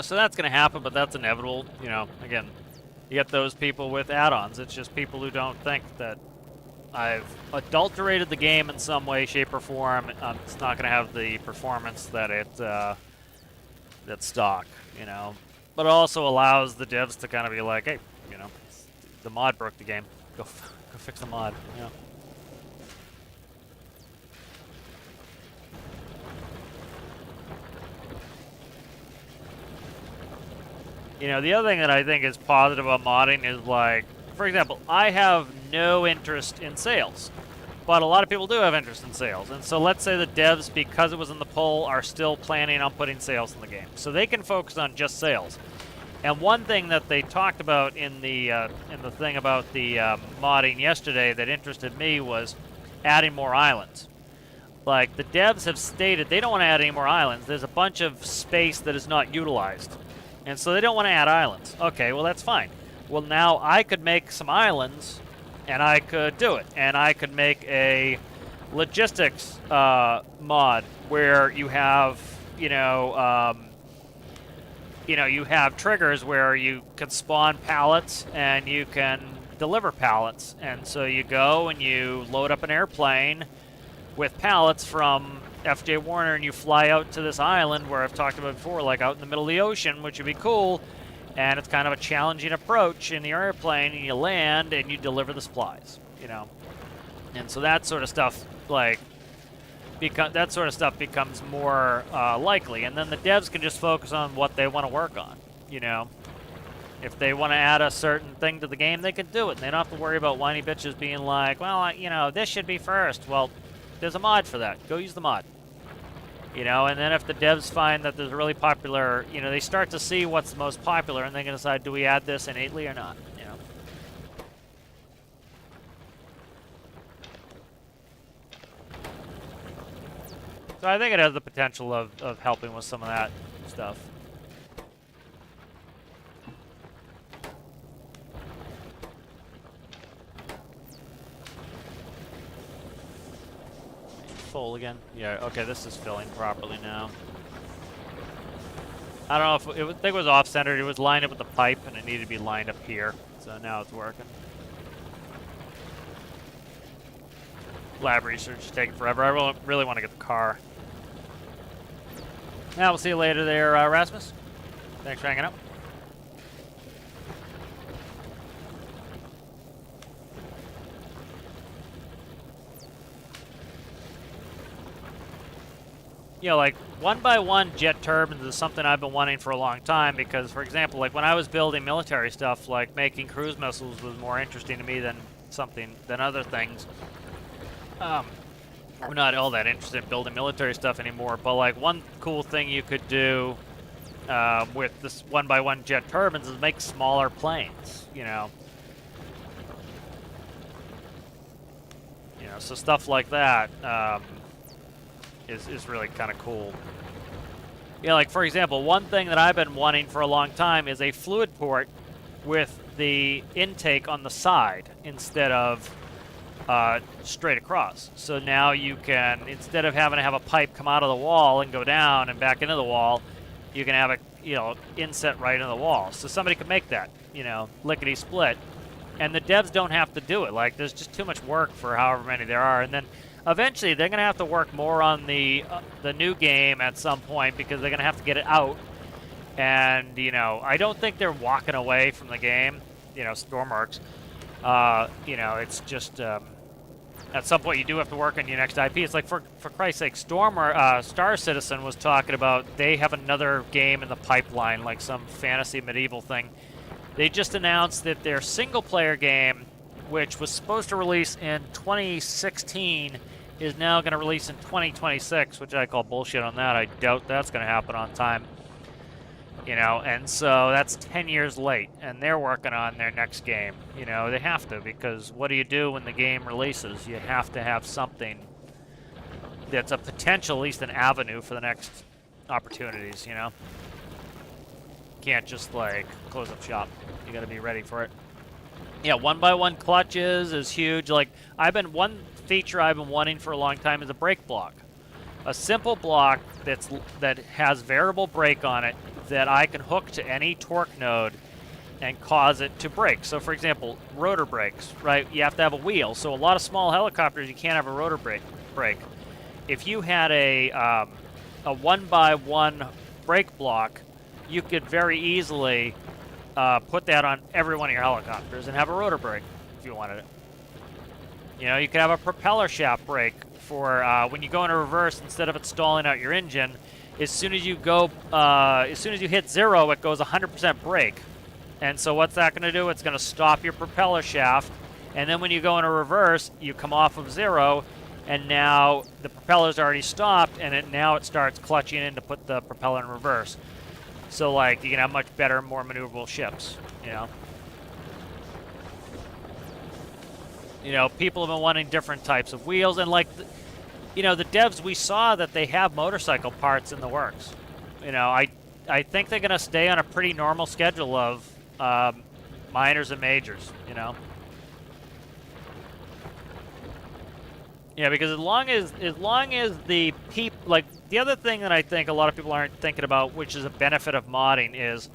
So that's going to happen, but that's inevitable. Again, you get those people with add-ons. It's just people who don't think that I've adulterated the game in some way, shape, or form. It's not going to have the performance that that's stock, But it also allows the devs to kind of be like, hey, the mod broke the game. Go fix the mod, The other thing that I think is positive about modding is, for example, I have no interest in sales, but a lot of people do have interest in sales. And so let's say the devs, because it was in the poll, are still planning on putting sales in the game. So they can focus on just sales. And one thing that they talked about in the thing about the modding yesterday that interested me was adding more islands. Like, the devs have stated they don't want to add any more islands. There's a bunch of space that is not utilized. And so they don't want to add islands. Okay, well, that's fine. Well, now I could make some islands, and I could do it. And I could make a logistics mod where you have, you have triggers where you can spawn pallets and you can deliver pallets. And so you go and you load up an airplane with pallets from FJ Warner, and you fly out to this island where I've talked about before, like out in the middle of the ocean, which would be cool. And it's kind of a challenging approach in the airplane, and you land and you deliver the supplies, And so that sort of stuff, becomes more likely. And then the devs can just focus on what they want to work on, If they want to add a certain thing to the game, they can do it. And they don't have to worry about whiny bitches being like, well, this should be first. Well, there's a mod for that. Go use the mod. And then if the devs find that there's a really popular, they start to see what's the most popular, and they can decide, do we add this innately or not, So I think it has the potential of helping with some of that stuff. Full again? Yeah, okay, this is filling properly now. I don't know if I think it was off-centered. It was lined up with the pipe, and it needed to be lined up here. So now it's working. Lab research is taking forever. I really want to get the car. Now we'll see you later there, Rasmus. Thanks for hanging out. Like 1x1 jet turbines is something I've been wanting for a long time because, for example, like when I was building military stuff, like making cruise missiles was more interesting to me than other things. I'm not all that interested in building military stuff anymore, but like one cool thing you could do with this 1x1 jet turbines is make smaller planes, so stuff like that. Is really kind of cool. Like for example, one thing that I've been wanting for a long time is a fluid port with the intake on the side instead of straight across. So now you can, instead of having to have a pipe come out of the wall and go down and back into the wall, you can have it, inset right in the wall. So somebody could make that, lickety split. And the devs don't have to do it. Like there's just too much work for however many there are. And then eventually, they're going to have to work more on the new game at some point because they're going to have to get it out. And, I don't think they're walking away from the game, Stormworks. It's just, at some point, you do have to work on your next IP. It's like, for Christ's sake, Star Citizen was talking about they have another game in the pipeline, like some fantasy medieval thing. They just announced that their single-player game, which was supposed to release in 2016, is now going to release in 2026, which I call bullshit on that. I doubt that's going to happen on time. And so that's 10 years late, and they're working on their next game. They have to, because what do you do when the game releases? You have to have something that's a potential, at least an avenue for the next opportunities, Can't just, like, close up shop. You got to be ready for it. Yeah, 1x1 clutches is huge. Like, one feature I've been wanting for a long time is a brake block. A simple block that has variable brake on it that I can hook to any torque node and cause it to brake. So, for example, rotor brakes, right? You have to have a wheel. So a lot of small helicopters, you can't have a rotor brake. If you had a 1x1 brake block, you could very easily put that on every one of your helicopters and have a rotor brake if you wanted it. You could have a propeller shaft brake for when you go into reverse, instead of it stalling out your engine, as soon as you hit zero, it goes 100% brake. And so what's that going to do? It's going to stop your propeller shaft. And then when you go into reverse, you come off of zero, and now the propeller's already stopped, and now it starts clutching in to put the propeller in reverse. So, like, you can have much better, more maneuverable ships, People have been wanting different types of wheels, and, like, you know, the devs, we saw that they have motorcycle parts in the works. You know, I think they're going to stay on a pretty normal schedule of minors and majors, you know. Yeah, because as long as the like the other thing that I think a lot of people aren't thinking about, which is a benefit of modding, is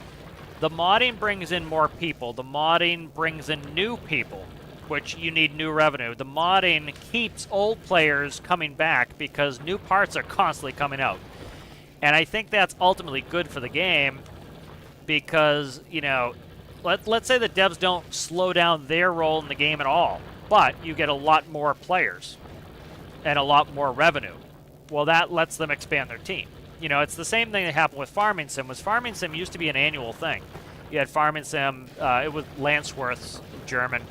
the modding brings in more people. The modding brings in new people, which you need new revenue. The modding keeps old players coming back because new parts are constantly coming out. And I think that's ultimately good for the game because, you know, let's say the devs don't slow down their role in the game at all, but you get a lot more players and a lot more revenue. Well, that lets them expand their team. You know, it's the same thing that happened with Farming Sim. Farming Sim used to be an annual thing. You had Farming Sim, it was Landsworth's German.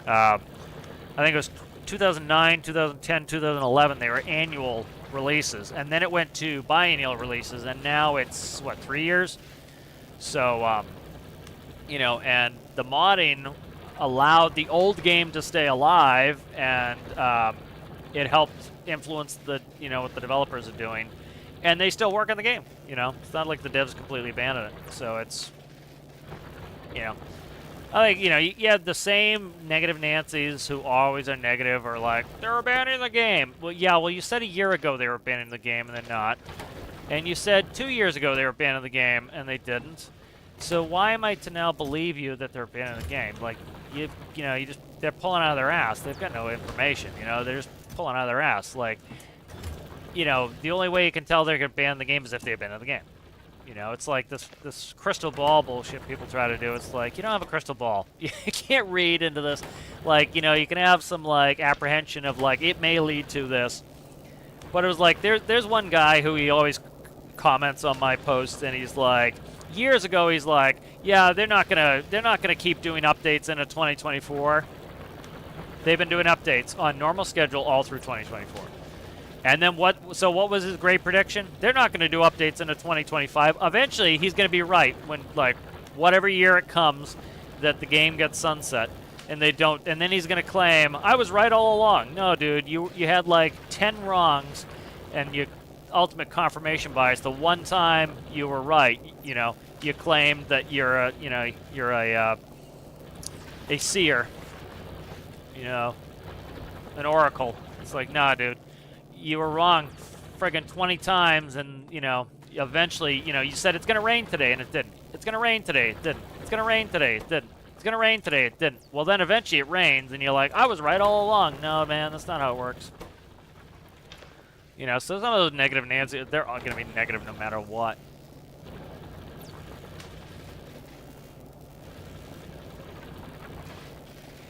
I think it was 2009, 2010, 2011. They were annual releases, and then it went to biennial releases, and now it's, what, 3 years? So, you know, and the modding allowed the old game to stay alive, and it helped influence the, you know, what the developers are doing. And they still work on the game, you know. It's not like the devs completely abandoned it. So it's, you know, I think, you know, you have the same negative Nancys who always are negative or like, they're abandoning the game. Well, yeah, well, you said a year ago they were abandoning the game and they're not. And you said 2 years ago they were abandoning the game and they didn't. So why am I to now believe you that they're abandoning the game? Like, you know, they're pulling out of their ass. They've got no information, you know. They're just pulling out of their ass. Like, you know, the only way you can tell they're going to ban the game is if they abandon the game. You know, it's like this crystal ball bullshit people try to do. It's like, you don't have a crystal ball. You can't read into this. Like, you know, you can have some, like, apprehension of, like, it may lead to this. But it was like, there's one guy who he always comments on my posts, and he's like, years ago, he's like, yeah, they're not gonna keep doing updates into 2024. They've been doing updates on normal schedule all through 2024. And then what was his great prediction? They're not going to do updates into 2025. Eventually, he's going to be right when, like, whatever year it comes that the game gets sunset and they don't, and then he's going to claim, I was right all along. No, dude, you had like 10 wrongs and you ultimate confirmation bias. The one time you were right, you know, you claimed that you're a seer, you know, an oracle. It's like, nah, dude. You were wrong friggin' 20 times, and, you know, eventually, you know, you said it's going to rain today, and it didn't. It's going to rain today, it didn't. It's going to rain today, it didn't. It's going to rain today, it didn't. Well, then eventually it rains, and you're like, I was right all along. No, man, that's not how it works. You know, so some of those negative Nancy, they're all going to be negative no matter what.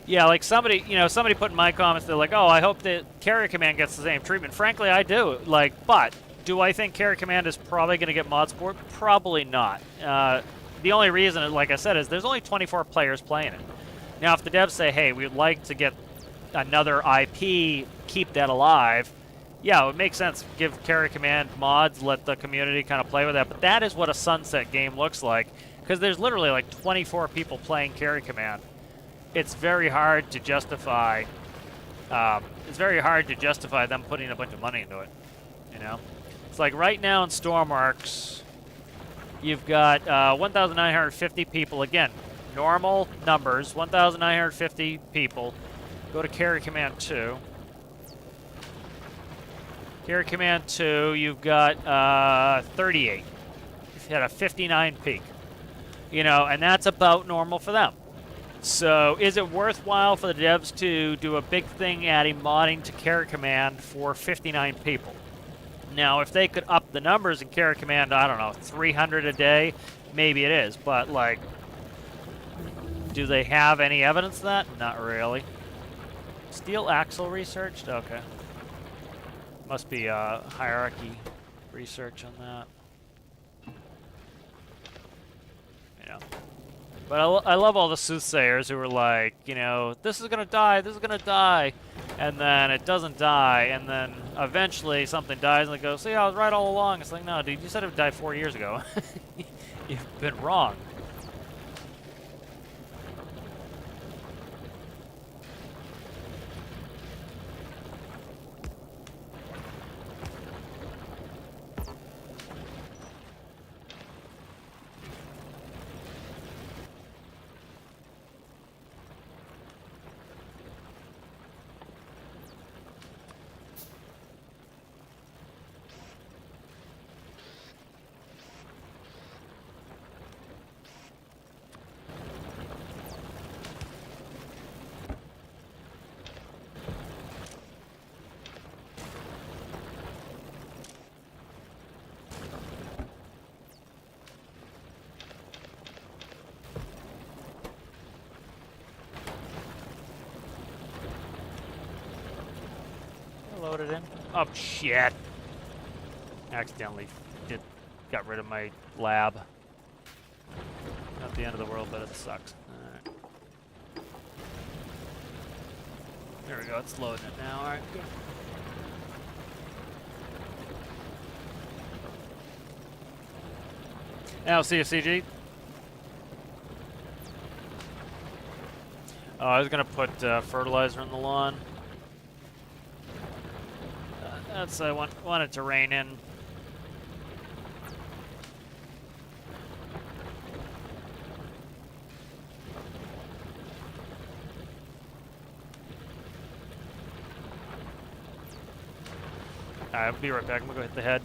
Yeah, like somebody put in my comments, they're like, oh, I hope that Carrier Command gets the same treatment. Frankly, I do. Like, but do I think Carrier Command is probably going to get mod support? Probably not. The only reason, like I said, is there's only 24 players playing it. Now, if the devs say, hey, we'd like to get another IP, keep that alive, yeah, it would make sense. Give Carrier Command mods, let the community kind of play with that. But that is what a sunset game looks like, because there's literally like 24 people playing Carrier Command. It's very hard to justify. It's very hard to justify them putting a bunch of money into it. You know, it's like right now in Stormworks, you've got 1,950 people. Again, normal numbers. 1,950 people. Go to Carrier Command 2. Carrier Command 2, you've got 38. You've had a 59 peak. You know, and that's about normal for them. So is it worthwhile for the devs to do a big thing adding modding to Carrier Command for 59 people? Now, if they could up the numbers in Carrier Command, I don't know, 300 a day, maybe it is. But, like, do they have any evidence of that? Not really. Steel axle researched? Okay. Must be hierarchy research on that. You know. But I love all the soothsayers who are like, you know, this is going to die, this is going to die. And then it doesn't die. And then eventually something dies and they go, see, I was right all along. It's like, no, dude, you said it would die 4 years ago. You've been wrong. it in? Oh, shit. Accidentally got rid of my lab. Not the end of the world, but it sucks. Alright. There we go, it's loading it now. Alright, good. Now, see you, CG. Oh, I was gonna put fertilizer in the lawn. That's I wanted to rain in. Alright, I'll be right back. I'm gonna go hit the head.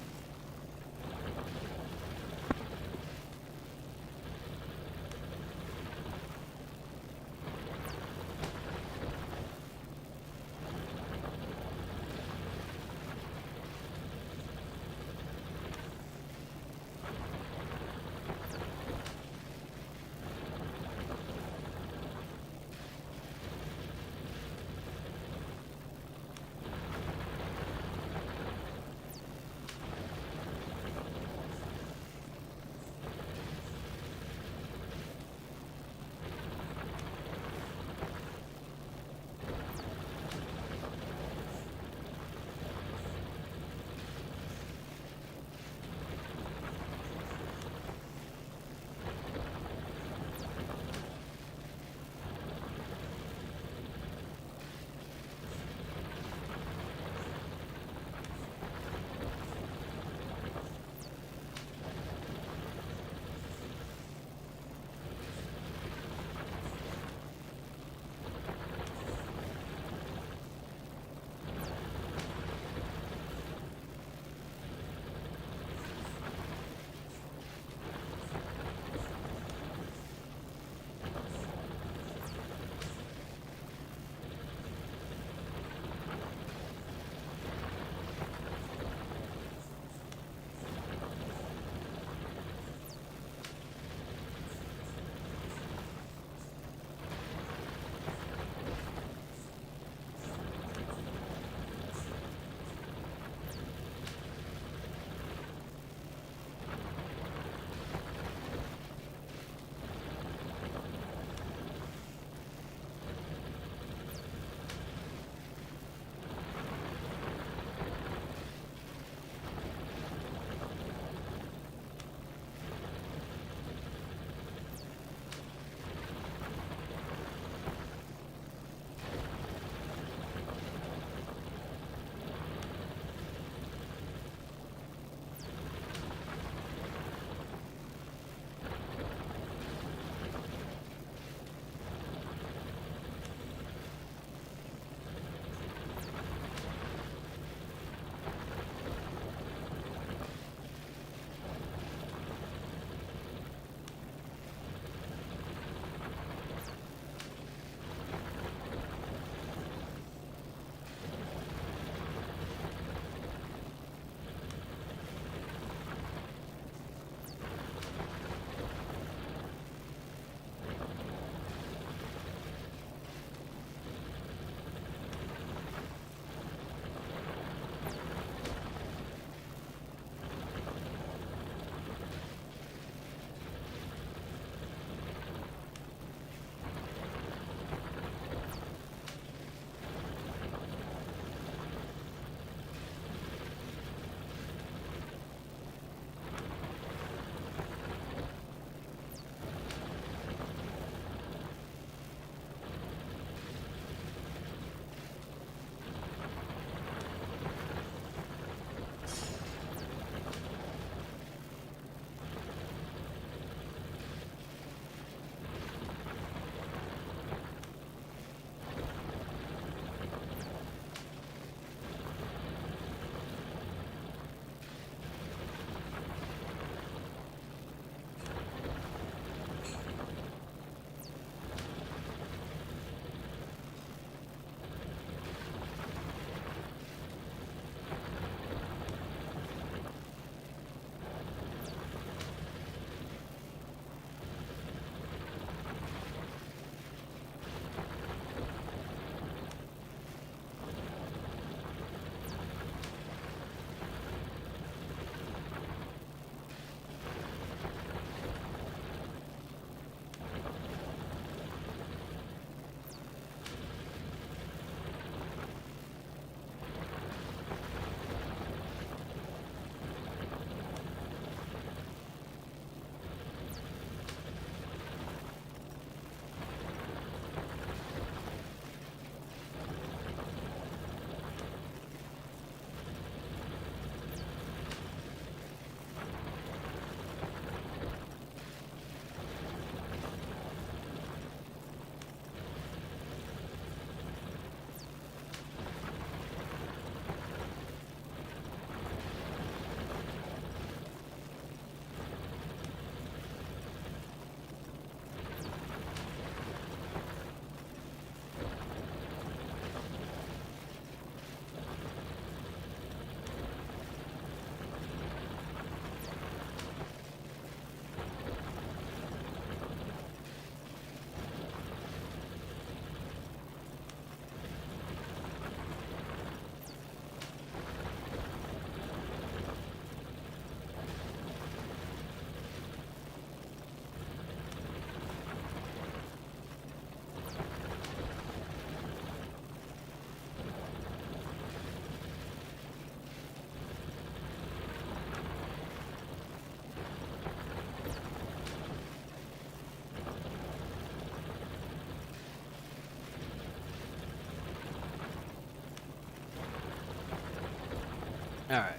All right.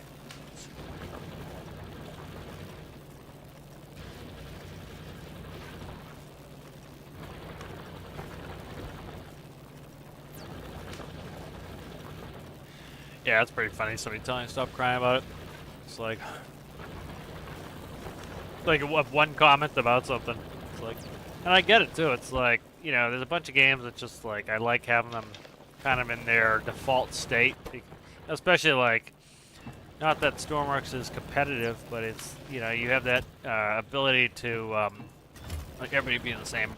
Yeah, it's pretty funny. Somebody telling you stop crying about it. It's like one comment about something. It's like, and I get it too. It's like, you know, there's a bunch of games that just like I like having them kind of in their default state, especially like, not that Stormworks is competitive, but it's, you know, you have that ability to like everybody be in the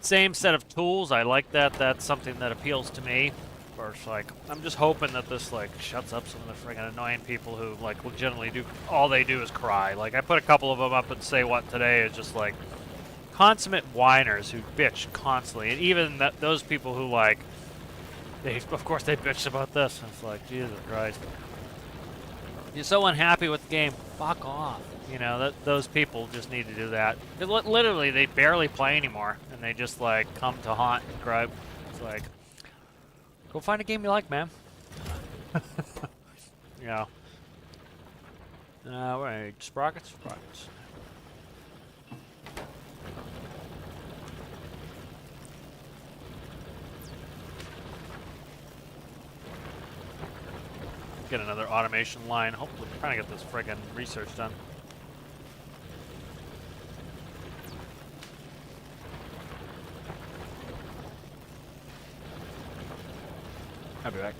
same set of tools. I like that. That's something that appeals to me. Or it's like, I'm just hoping that this like shuts up some of the friggin' annoying people who like legitimately do, all they do is cry. Like I put a couple of them up and say what today is just like consummate whiners who bitch constantly, and even those people who like, of course they bitch about this. And it's like, Jesus Christ, you're so unhappy with the game, fuck off. You know, those people just need to do that. Literally, they barely play anymore, and they just like come to haunt and gripe. It's like, go find a game you like, man. Yeah. Wait, sprockets? Sprockets. Get another automation line. Hopefully, trying to get this friggin' research done. I'll be back.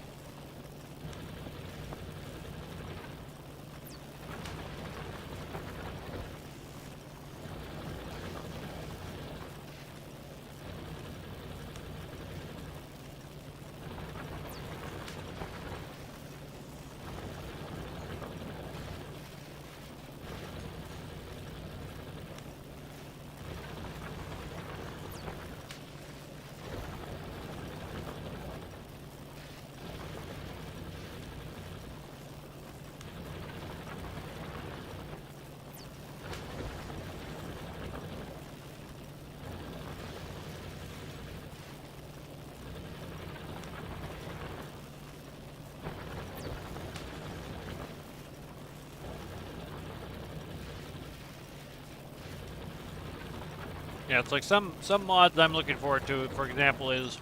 Yeah, it's like some mods I'm looking forward to, for example, is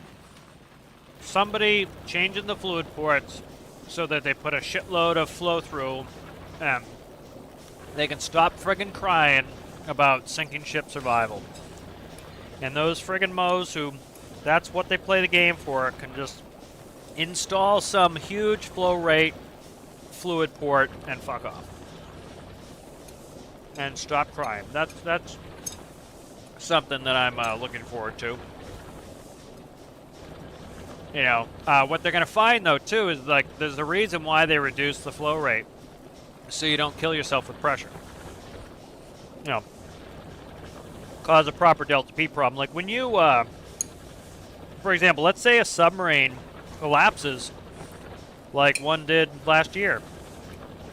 somebody changing the fluid ports so that they put a shitload of flow through, and they can stop friggin' crying about sinking ship survival. And those friggin' Moes who, that's what they play the game for, can just install some huge flow rate fluid port and fuck off. And stop crying. That's something that I'm looking forward to. You know, what they're going to find, though, too, is like there's a reason why they reduce the flow rate, so you don't kill yourself with pressure. You know, cause a proper delta P problem. Like when you, for example, let's say a submarine collapses like one did last year.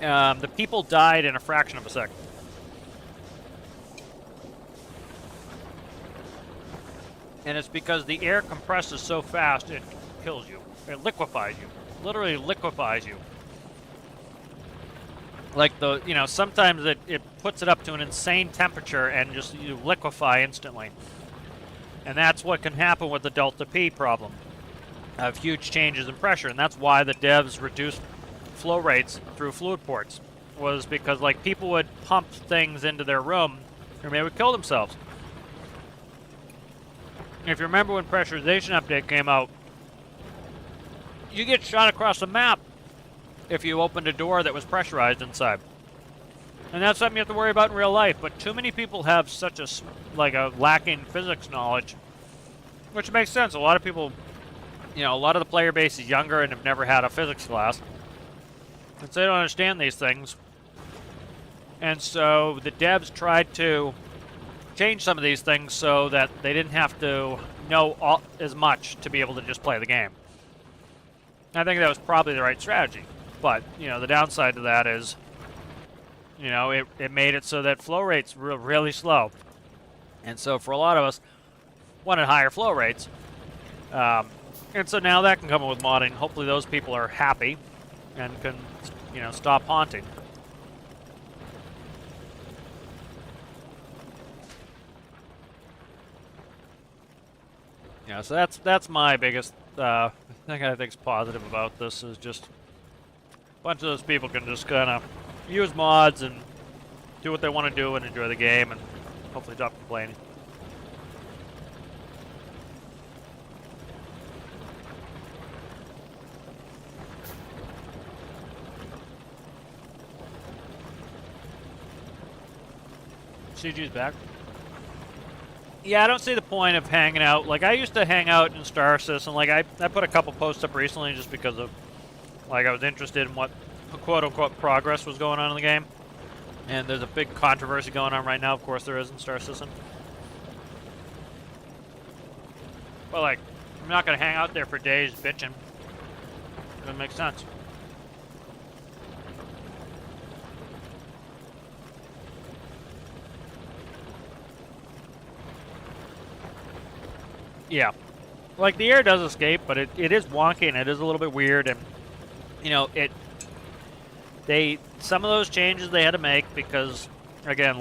The people died in a fraction of a second. And it's because the air compresses so fast it kills you. It liquefies you. Literally liquefies you. Like the, you know, sometimes it puts it up to an insane temperature and just you liquefy instantly. And that's what can happen with the delta P problem of huge changes in pressure. And that's why the devs reduced flow rates through fluid ports, was because like people would pump things into their room and they would kill themselves. If you remember when Pressurization Update came out, you get shot across the map if you opened a door that was pressurized inside. And that's something you have to worry about in real life, but too many people have such a lacking physics knowledge, which makes sense. A lot of people, you know, a lot of the player base is younger and have never had a physics class. And so they don't understand these things. And so the devs tried to change some of these things so that they didn't have to know as much to be able to just play the game. I think that was probably the right strategy. But, you know, the downside to that is, you know, it made it so that flow rates were really slow. And so for a lot of us, wanted higher flow rates. And so now that can come with modding. Hopefully those people are happy and can you know, stop haunting. Yeah, so that's my biggest thing I think's positive about this is just a bunch of those people can just kind of use mods and do what they want to do and enjoy the game and hopefully stop complaining. CG's back. Yeah, I don't see the point of hanging out. Like, I used to hang out in Star Citizen. Like, I put a couple posts up recently just because of, like, I was interested in what quote-unquote progress was going on in the game. And there's a big controversy going on right now. Of course there is in Star Citizen. But, like, I'm not going to hang out there for days bitching. Doesn't make sense. Yeah. Like, the air does escape, but it is wonky and it is a little bit weird. And, you know, some of those changes they had to make because, again,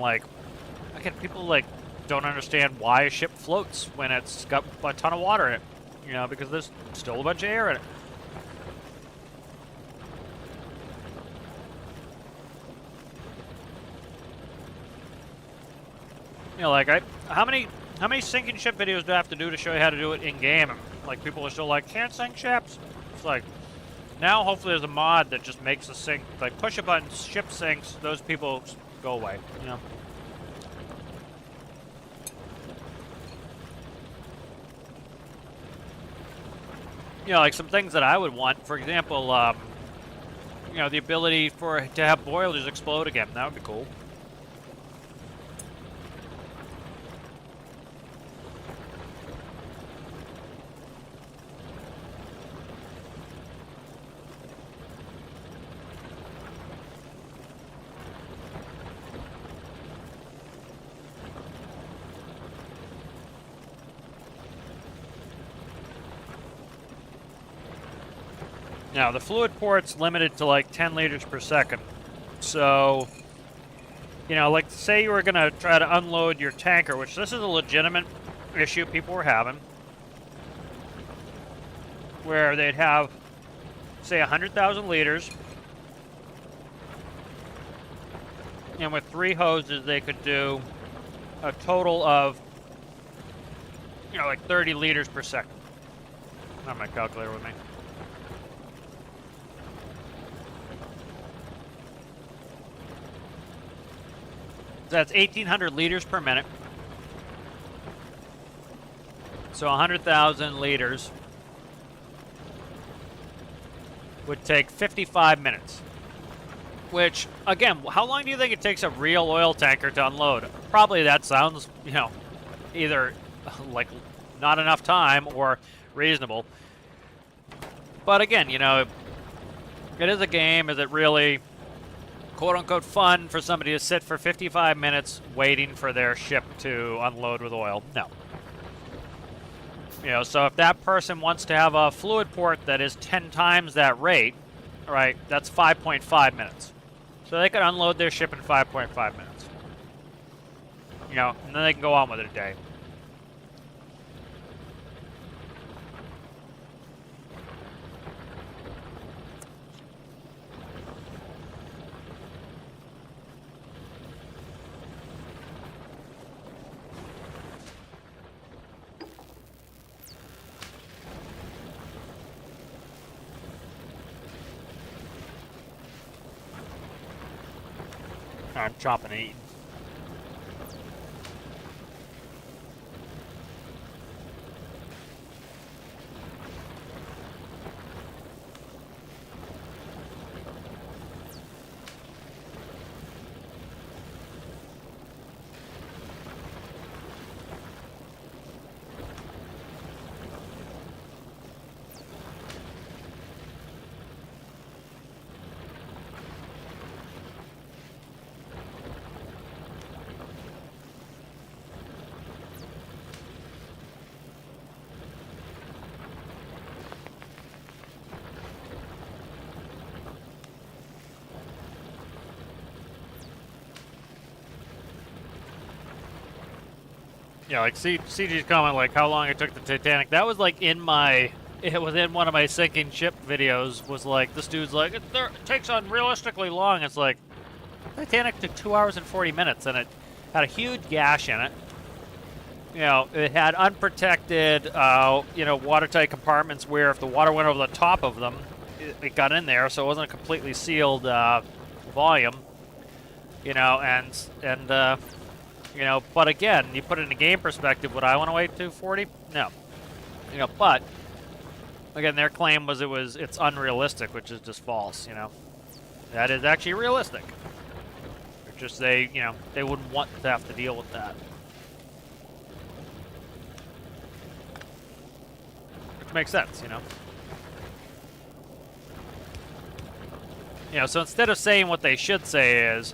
people, like, don't understand why a ship floats when it's got a ton of water in it. You know, because there's still a bunch of air in it. You know, like, how many sinking ship videos do I have to do to show you how to do it in-game? Like, people are still like, can't sink ships. It's like, now hopefully there's a mod that just makes the sink, like, push a button, ship sinks, those people go away, you know? You know, like some things that I would want, for example, you know, the ability to have boilers explode again. That would be cool. Now, the fluid port's limited to like 10 liters per second. So, you know, like say you were going to try to unload your tanker, which this is a legitimate issue people were having, where they'd have, say, 100,000 liters, and with 3 hoses they could do a total of, you know, like 30 liters per second. I have my calculator with me. That's 1,800 liters per minute. So 100,000 liters would take 55 minutes. Which, again, how long do you think it takes a real oil tanker to unload? Probably that sounds, you know, either like not enough time or reasonable. But again, you know, it is a game. Is it really quote-unquote fun for somebody to sit for 55 minutes waiting for their ship to unload with oil? No. You know, so if that person wants to have a fluid port that is 10 times that rate, right, that's 5.5 minutes. So they could unload their ship in 5.5 minutes. You know, and then they can go on with it a day. I'm chopping and eating. Yeah, like CG's comment, like how long it took the Titanic. That was like in my, it was in one of my sinking ship videos. Was like this dude's like it takes unrealistically long. It's like Titanic took 2 hours and 40 minutes, and it had a huge gash in it. You know, it had unprotected, watertight compartments where if the water went over the top of them, it got in there, so it wasn't a completely sealed volume. You know, but again, you put it in a game perspective, would I want to wait 240? No. You know, but again, their claim was it's unrealistic, which is just false. You know, that is actually realistic. It's just they wouldn't want to have to deal with that. Which makes sense, you know. You know, so instead of saying what they should say is,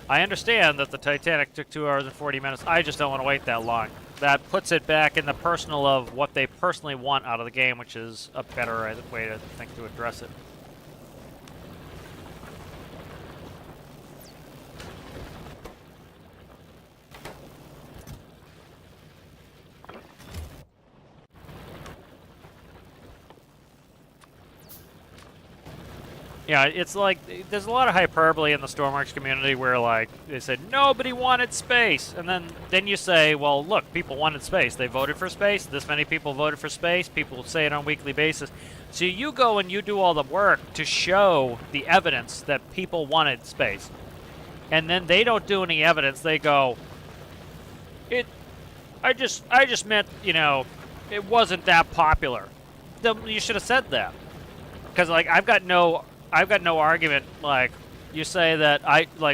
I understand that the Titanic took 2 hours and 40 minutes. I just don't want to wait that long. That puts it back in the personal of what they personally want out of the game, which is a better way to think to address it. Yeah, it's like, there's a lot of hyperbole in the Stormworks community where, like, they said, nobody wanted space. And then you say, well, look, people wanted space. They voted for space. This many people voted for space. People say it on a weekly basis. So you go and you do all the work to show the evidence that people wanted space. And then they don't do any evidence. They go, I just meant, you know, it wasn't that popular. You should have said that. Because, like, I've got no argument. Like, you say that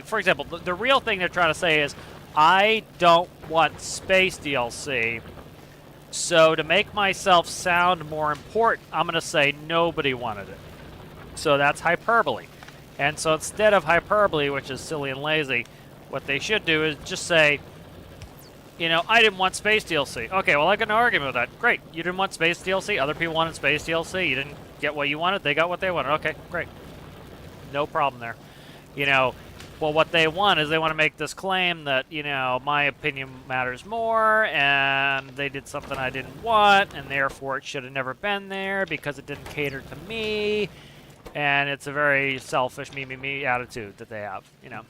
for example, the real thing they're trying to say is, I don't want space DLC, so to make myself sound more important, I'm going to say nobody wanted it. So that's hyperbole. And so instead of hyperbole, which is silly and lazy, what they should do is just say, you know, I didn't want space DLC. Okay, well, I got no argument with that. Great. You didn't want space DLC. Other people wanted space DLC. You didn't get what you wanted. They got what they wanted. Okay, great. No problem there. You know, well, what they want is they want to make this claim that, you know, my opinion matters more, and they did something I didn't want, and therefore it should have never been there because it didn't cater to me. And it's a very selfish me attitude that they have, you know.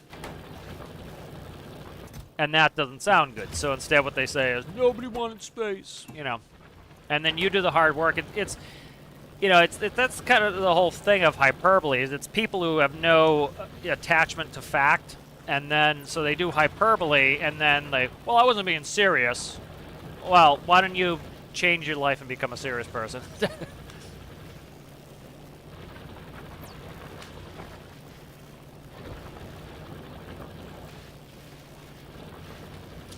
And that doesn't sound good. So instead what they say is, nobody wanted space, you know. And then you do the hard work. It's you know, that's kind of the whole thing of hyperbole, is it's people who have no attachment to fact, and then, so they do hyperbole, and then they, well, I wasn't being serious. Well, why don't you change your life and become a serious person?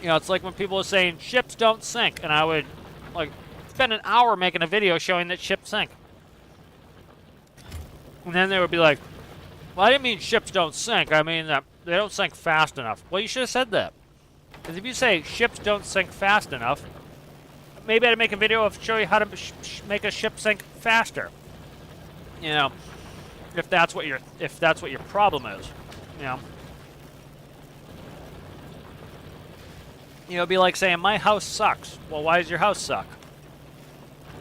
You know, it's like when people are saying ships don't sink, and I would, like, spend an hour making a video showing that ships sink. And then they would be like, well, I didn't mean ships don't sink. I mean that they don't sink fast enough. Well, you should have said that. Because if you say ships don't sink fast enough, maybe I'd make a video of show you how to make a ship sink faster. You know, if that's what your problem is, you know. You know, it'd be like saying my house sucks. Well, why does your house suck?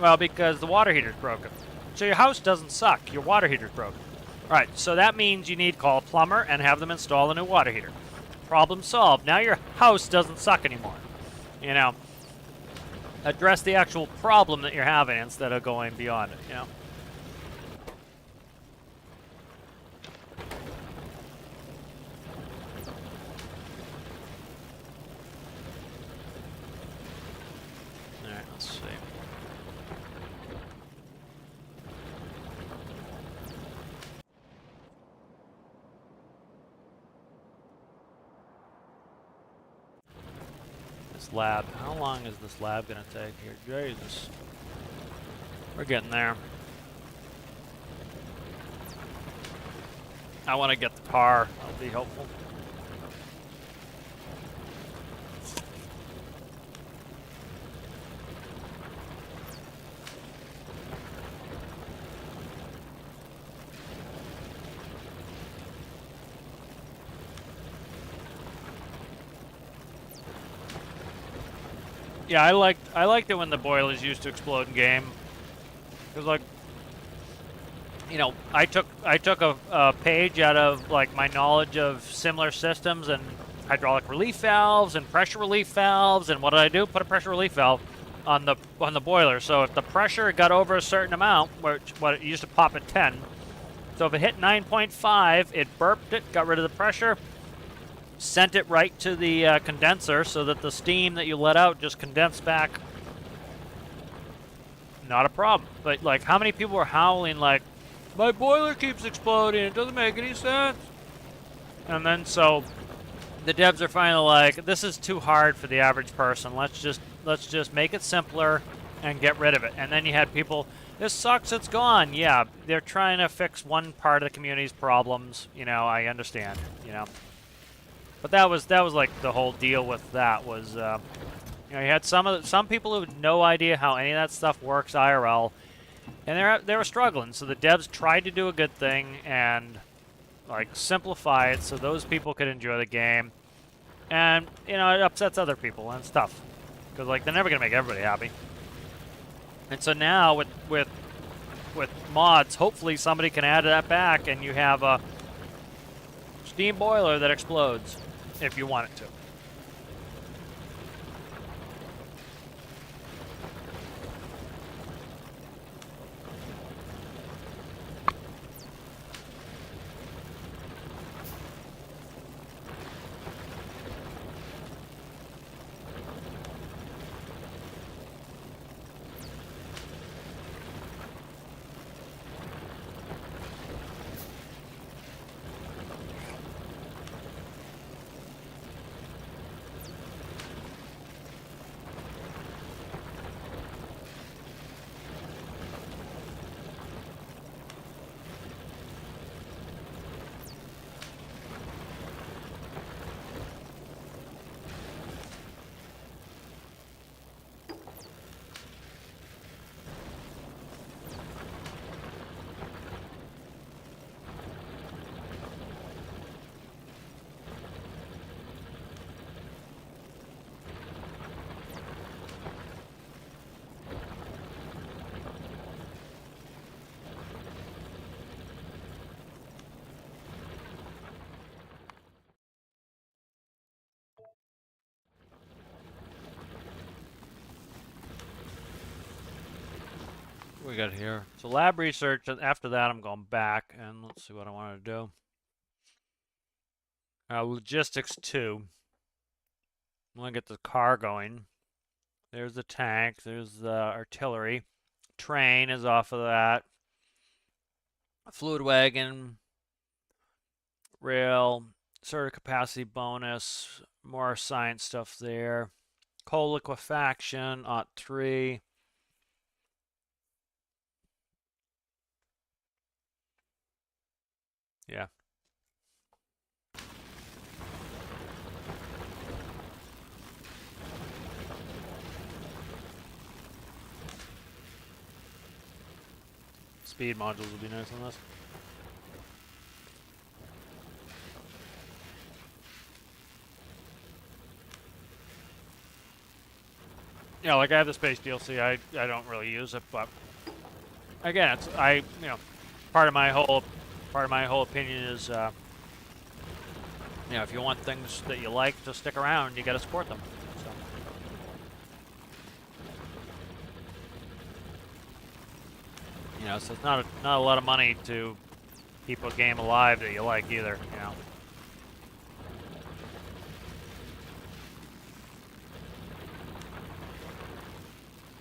Well, because the water heater's broken. So your house doesn't suck. Your water heater's broken. All right, so that means you need to call a plumber and have them install a new water heater. Problem solved. Now your house doesn't suck anymore. You know, address the actual problem that you're having instead of going beyond it, you know. All right, let's see. Lab. How long is this lab going to take here? Jesus. We're getting there. I want to get the car. That'll be helpful. Yeah, I liked it when the boilers used to explode in game. Cause like, you know, I took a page out of like my knowledge of similar systems and hydraulic relief valves and pressure relief valves, and what did I do? Put a pressure relief valve on the boiler. So if the pressure got over a certain amount, what it used to pop at 10. So if it hit 9.5, it burped it, got rid of the pressure, sent it right to the condenser so that the steam that you let out just condensed back. Not a problem. But like, how many people were howling like, my boiler keeps exploding, it doesn't make any sense? And then so the devs are finally like, this is too hard for the average person. Let's just make it simpler and get rid of it. And then you had people, this sucks, it's gone. Yeah, they're trying to fix one part of the community's problems. You know, I understand. You know, but that was like the whole deal with that was, you know, you had some people who had no idea how any of that stuff works IRL, and they were struggling. So the devs tried to do a good thing and like simplify it so those people could enjoy the game. And you know, it upsets other people and stuff because like they're never gonna make everybody happy. And so now with mods, hopefully somebody can add that back, and you have a steam boiler that explodes if you want it to. What we got here? So lab research, and after that I'm going back, and let's see what I want to do. Logistics 2. I want to get the car going. There's the tank, there's the artillery. Train is off of that. Fluid wagon, rail, sort of capacity bonus, more science stuff there. Coal liquefaction, OT 3. Yeah. Speed modules would be nice on this. Yeah, like I have the space DLC. I don't really use it, but again, it's you know, part of my whole opinion is you know, if you want things that you like to stick around, you got to support them. So. You know, so it's not a lot of money to keep a game alive that you like either. You know.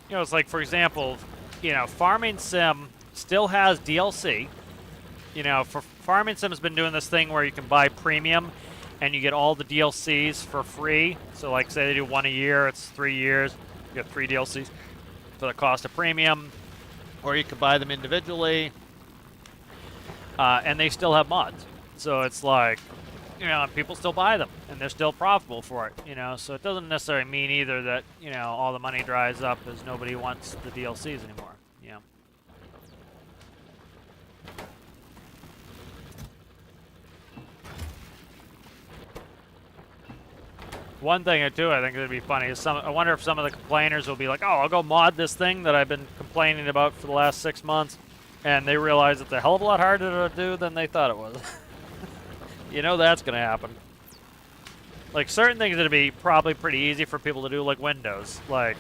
You know, it's like, for example, you know, Farming Sim still has DLC. You know, for Farming Sim has been doing this thing where you can buy premium and you get all the DLCs for free. So like, say they do one a year, it's 3 years, you get 3 DLCs for the cost of premium, or you can buy them individually, and they still have mods. So it's like, you know, people still buy them, and they're still profitable for it, you know, so it doesn't necessarily mean either that, you know, all the money dries up as nobody wants the DLCs anymore, you know. One thing too, I think it'd be funny is I wonder if some of the complainers will be like, "Oh, I'll go mod this thing that I've been complaining about for the last 6 months," and they realize it's a hell of a lot harder to do than they thought it was. You know that's gonna happen. Like certain things that'd be probably pretty easy for people to do, like windows, like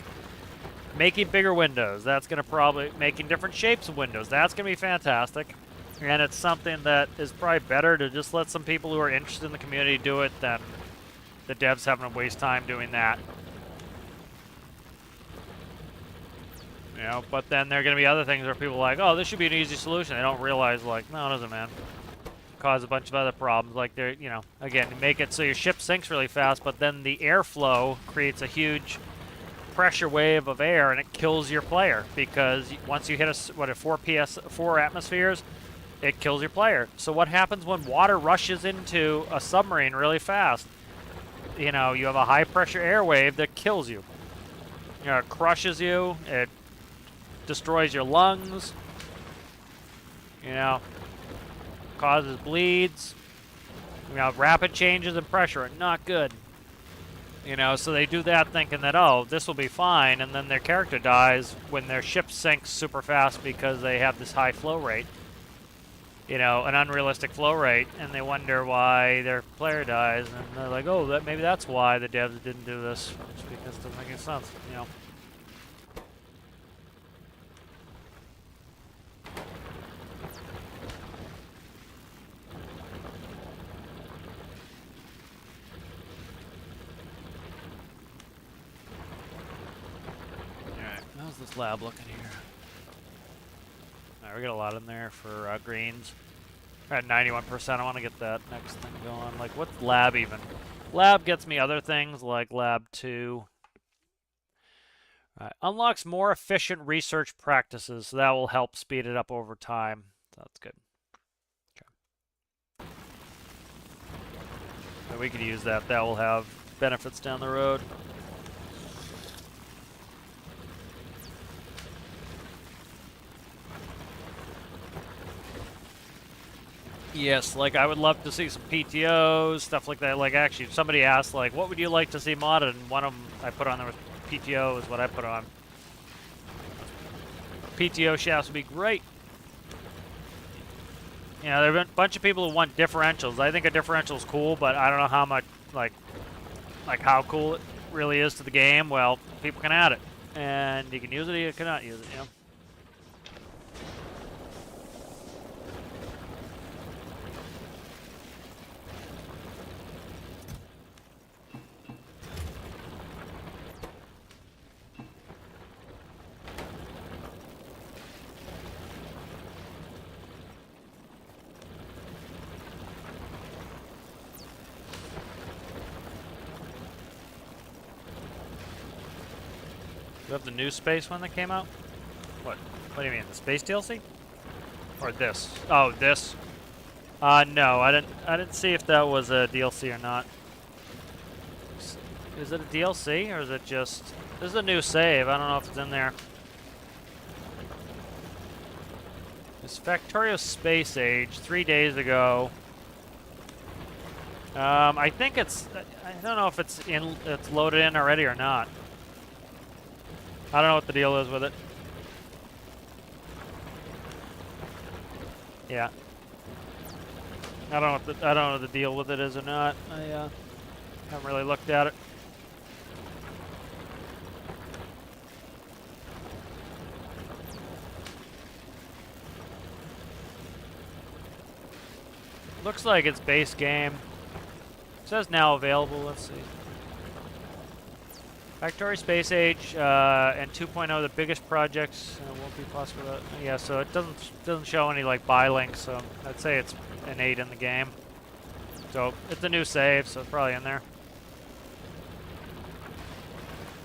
making bigger windows. That's gonna probably making different shapes of windows. That's gonna be fantastic, and it's something that is probably better to just let some people who are interested in the community do it than the devs having to waste time doing that. You know, but then there are going to be other things where people are like, oh, this should be an easy solution. They don't realize, like, no, it doesn't, man. Cause a bunch of other problems. Like, they're, you know, again, make it so your ship sinks really fast, but then the airflow creates a huge pressure wave of air, and it kills your player because once you hit a 4 atmospheres, it kills your player. So what happens when water rushes into a submarine really fast? You know, you have a high pressure air wave that kills you. You know, it crushes you, it destroys your lungs, you know, causes bleeds. You know, rapid changes in pressure are not good. You know, so they do that thinking that, oh, this will be fine, and then their character dies when their ship sinks super fast because they have this high flow rate. You know, an unrealistic flow rate, and they wonder why their player dies, and they're like, oh, maybe that's why the devs didn't do this. It's because it doesn't make any sense, you know. Alright, how's this lab looking here? Alright, we got a lot in there for greens. We're at 91%. I want to get that next thing going. Like, what's lab even? Lab gets me other things like lab 2. Unlocks more efficient research practices, so that will help speed it up over time. That's good. Okay. So we could use that. That will have benefits down the road. Yes, like I would love to see some PTOs, stuff like that. Like actually, somebody asked, like, what would you like to see modded? And one of them I put on there was PTO is what I put on. PTO shafts would be great. You know, there have been a bunch of people who want differentials. I think a differential is cool, but I don't know how much, like how cool it really is to the game. Well, people can add it, and you can use it or you cannot use it, you know. You have the new space one that came out? What? What do you mean, the space DLC? Or this? Oh, this? No, I didn't see if that was a DLC or not. Is it a DLC or is it just? This is a new save. I don't know if it's in there. It's Factorio Space Age 3 days ago. I think it's. I don't know if it's loaded in already or not. I don't know what the deal is with it. Yeah. I don't know what the deal with it is or not. I haven't really looked at it. Looks like it's base game. It says now available. Let's see. Factorio Space Age and 2.0, the biggest projects won't be possible. Yeah, so it doesn't show any like buy links. So I'd say it's an 8 in the game. So it's a new save, so it's probably in there.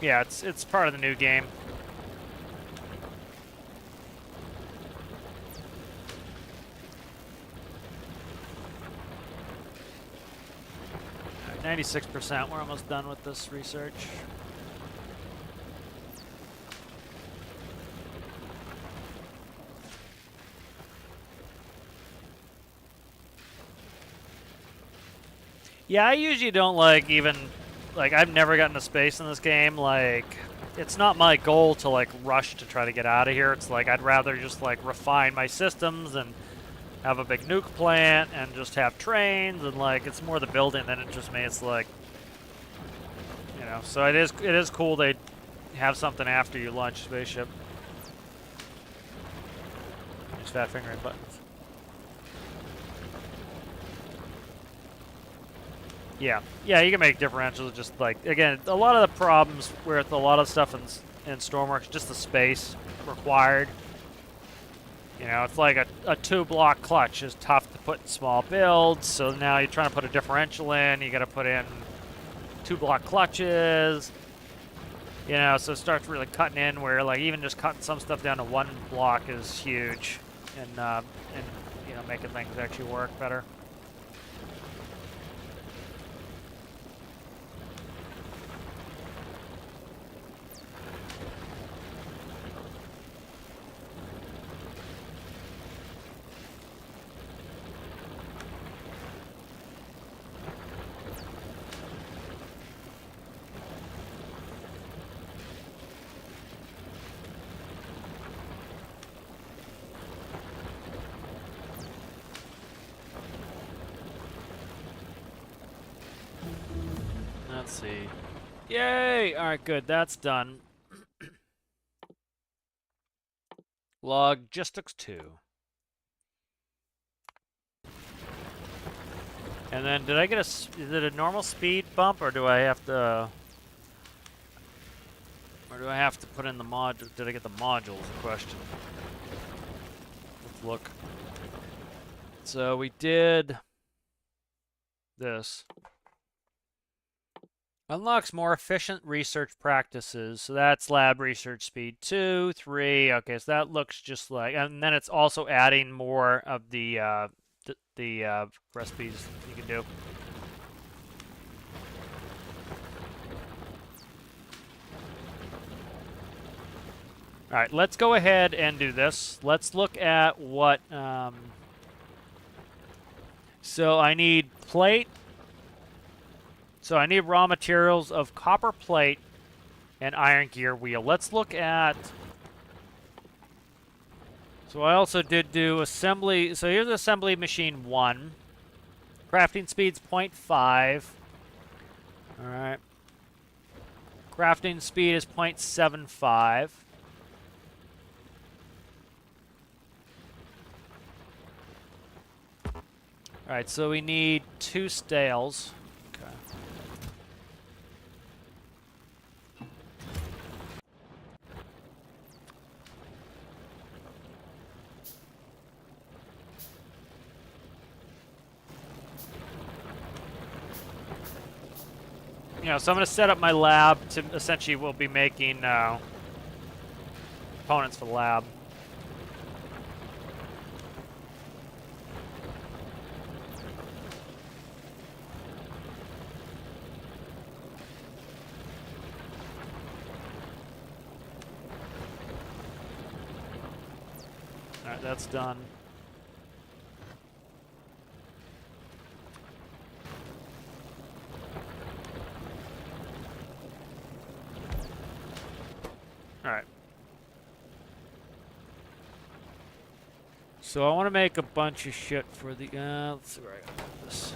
Yeah, it's part of the new game. All right, 96%. We're almost done with this research. Yeah, I usually don't like even like, I've never gotten to space in this game. Like, it's not my goal to, like, rush to try to get out of here. It's like, I'd rather just, like, refine my systems and have a big nuke plant and just have trains, and, like, it's more the building than it just me. It's like, you know, so it is cool they have something after you launch a spaceship. Just fat fingering buttons. Yeah, you can make differentials. Just like, again, a lot of the problems with a lot of stuff in Stormworks, just the space required. You know, it's like a 2-block clutch is tough to put in small builds. So now you're trying to put a differential in. You got to put in 2-block clutches. You know, so it starts really cutting in where, like, even just cutting some stuff down to 1 block is huge, and you know, making things actually work better. Let's see. Yay! Alright, good. That's done. Logistics 2. And then, did I get is it a normal speed bump, or do I have to... Or do I have to put in the module? Did I get the modules? The question. Let's look. So we did this. Unlocks more efficient research practices. So that's lab research speed 2, 3. Okay, so that looks just like, and then it's also adding more of the recipes you can do. All right, let's go ahead and do this. Let's look at what. So I need plate. So I need raw materials of copper plate and iron gear wheel. Let's look at... So I also did do assembly. So here's assembly machine 1. Crafting speed's 0.5. All right. Crafting speed is 0.75. All right, so we need 2 stales. You know, so I'm going to set up my lab to essentially we'll be making components for the lab. All right, that's done. All right. So I want to make a bunch of shit for the. Let's see where I got this.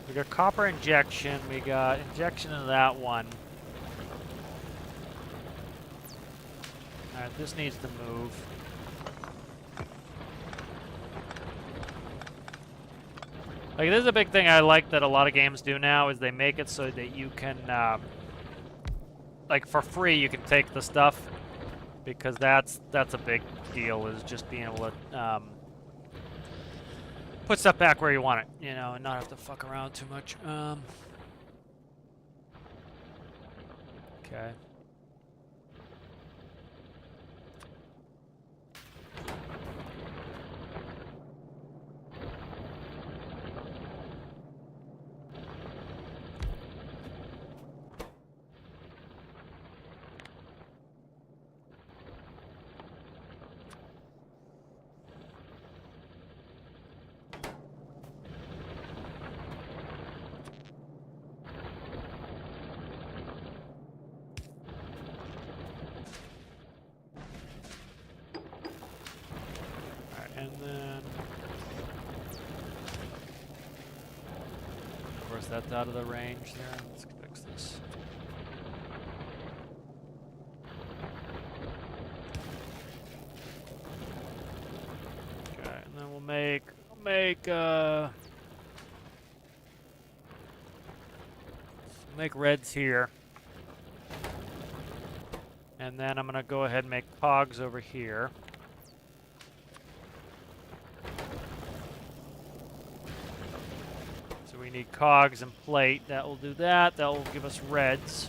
We got copper injection. We got injection into that one. All right, this needs to move. Like, this is a big thing I like that a lot of games do now, is they make it so that you can, like, for free, you can take the stuff, because that's a big deal, is just being able to, put stuff back where you want it, you know, and not have to fuck around too much. Okay. that's out of the range there. Let's fix this. Okay, and then we'll make reds here. And then I'm gonna go ahead and make cogs over here. So we need cogs and plate. That will do that. That will give us reds.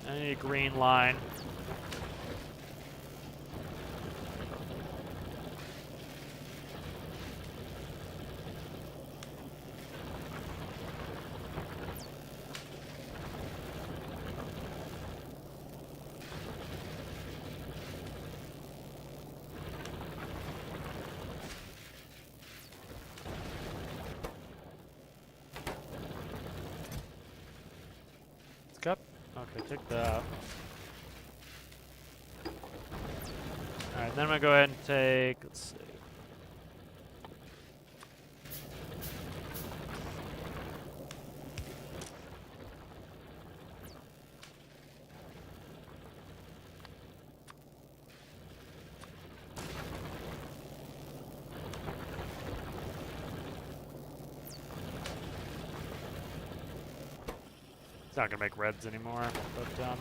I need a green line. Cup? Okay, take that. Alright, then I'm gonna go ahead and take, let's see. It's not gonna make reds anymore, but I'm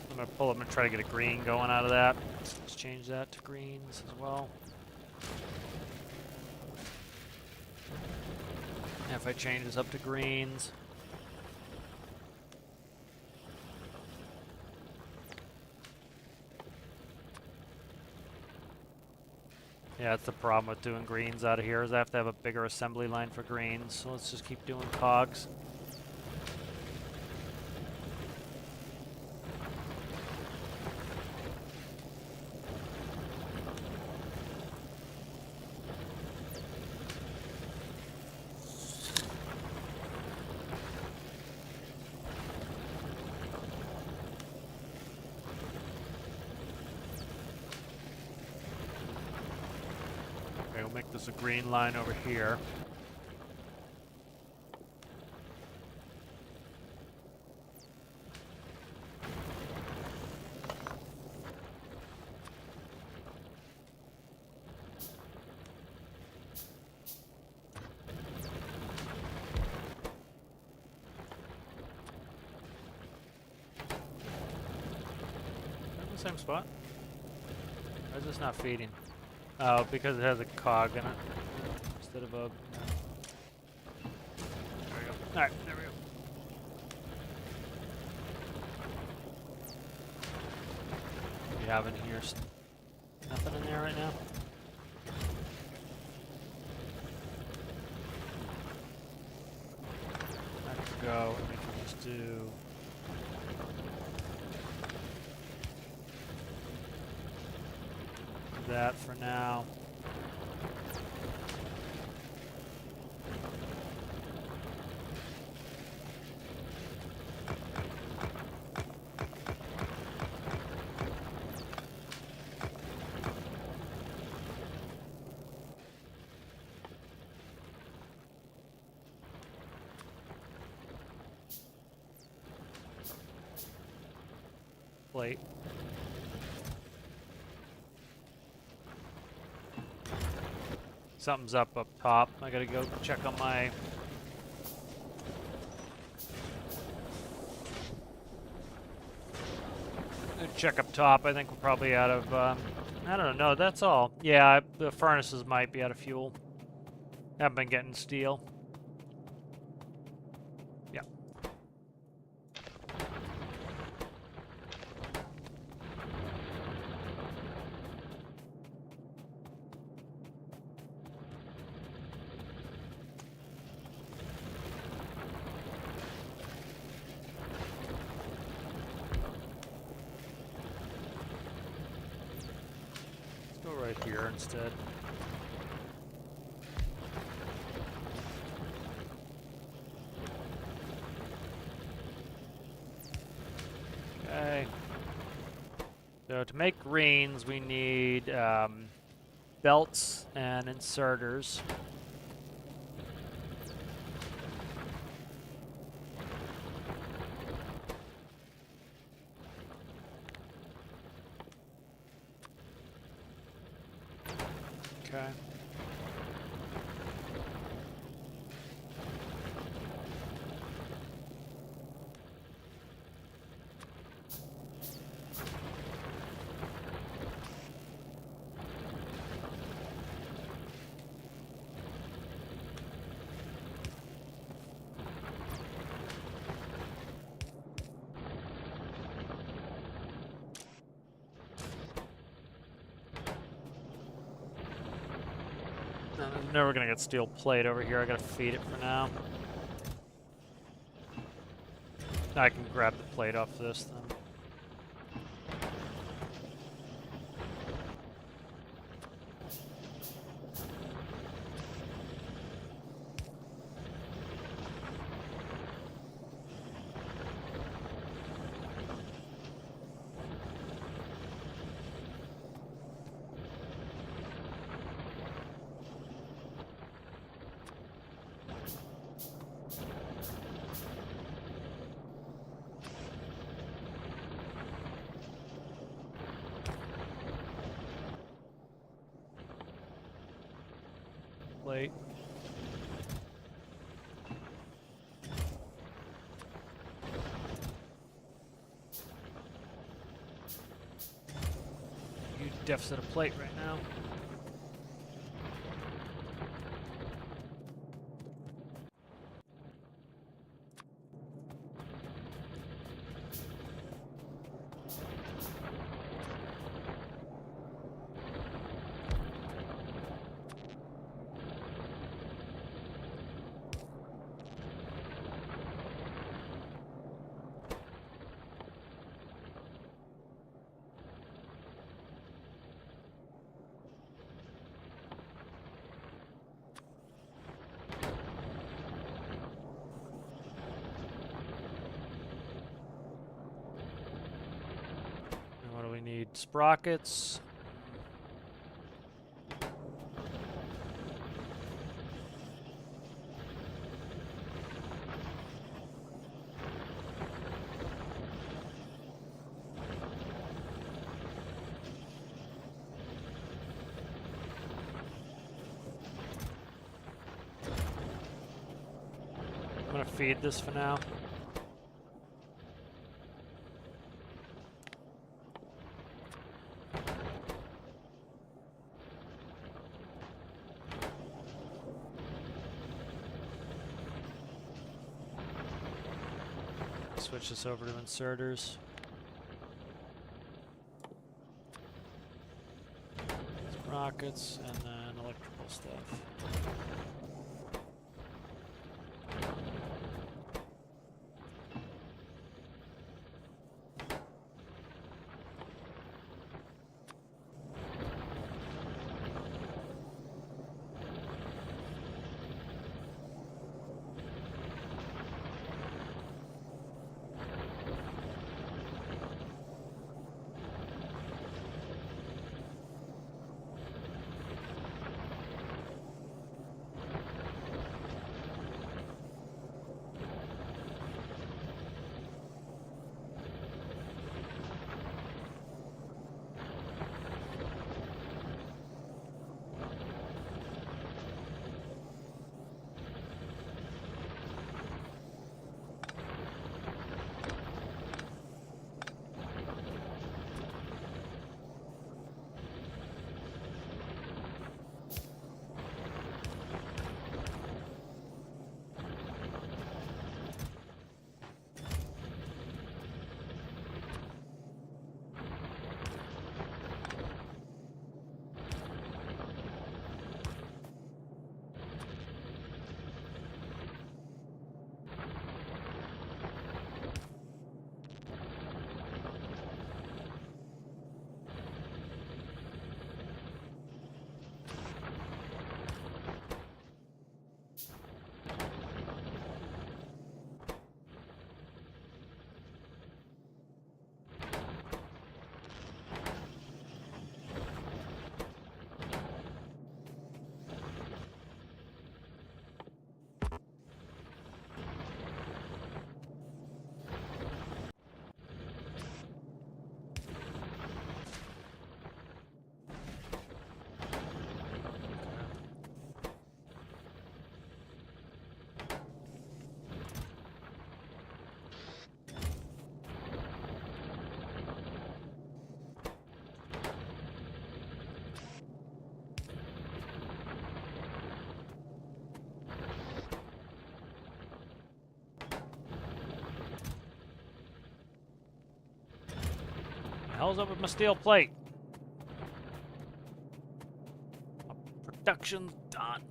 gonna pull up and try to get a green going out of that. Let's change that to greens as well. And if I change this up to greens. Yeah, that's the problem with doing greens out of here, is I have to have a bigger assembly line for greens. So let's just keep doing cogs. We'll make this a green line over here. In the same spot? Why is this not feeding? Oh, because it has a cog in it instead of a. There we go. All right, there we go. What do you have in here? Nothing in there right now. I can go. We can just do. That for now. Plate. Something's up top. I gotta go check on my. Check up top. I think we're probably out of. I don't know. That's all. Yeah, the furnaces might be out of fuel. Haven't been getting steel. Yeah. Right here instead. Okay. to make greens, we need belts and inserters. Okay. I'm never gonna get steel plate over here. I gotta feed it for now. I can grab the plate off this then. Plate. Huge deficit of plate right now. What do we need? Sprockets. I'm gonna feed this for now. Switch this over to inserters. Sprockets and then electrical stuff. hell's up with my steel plate? Production's done.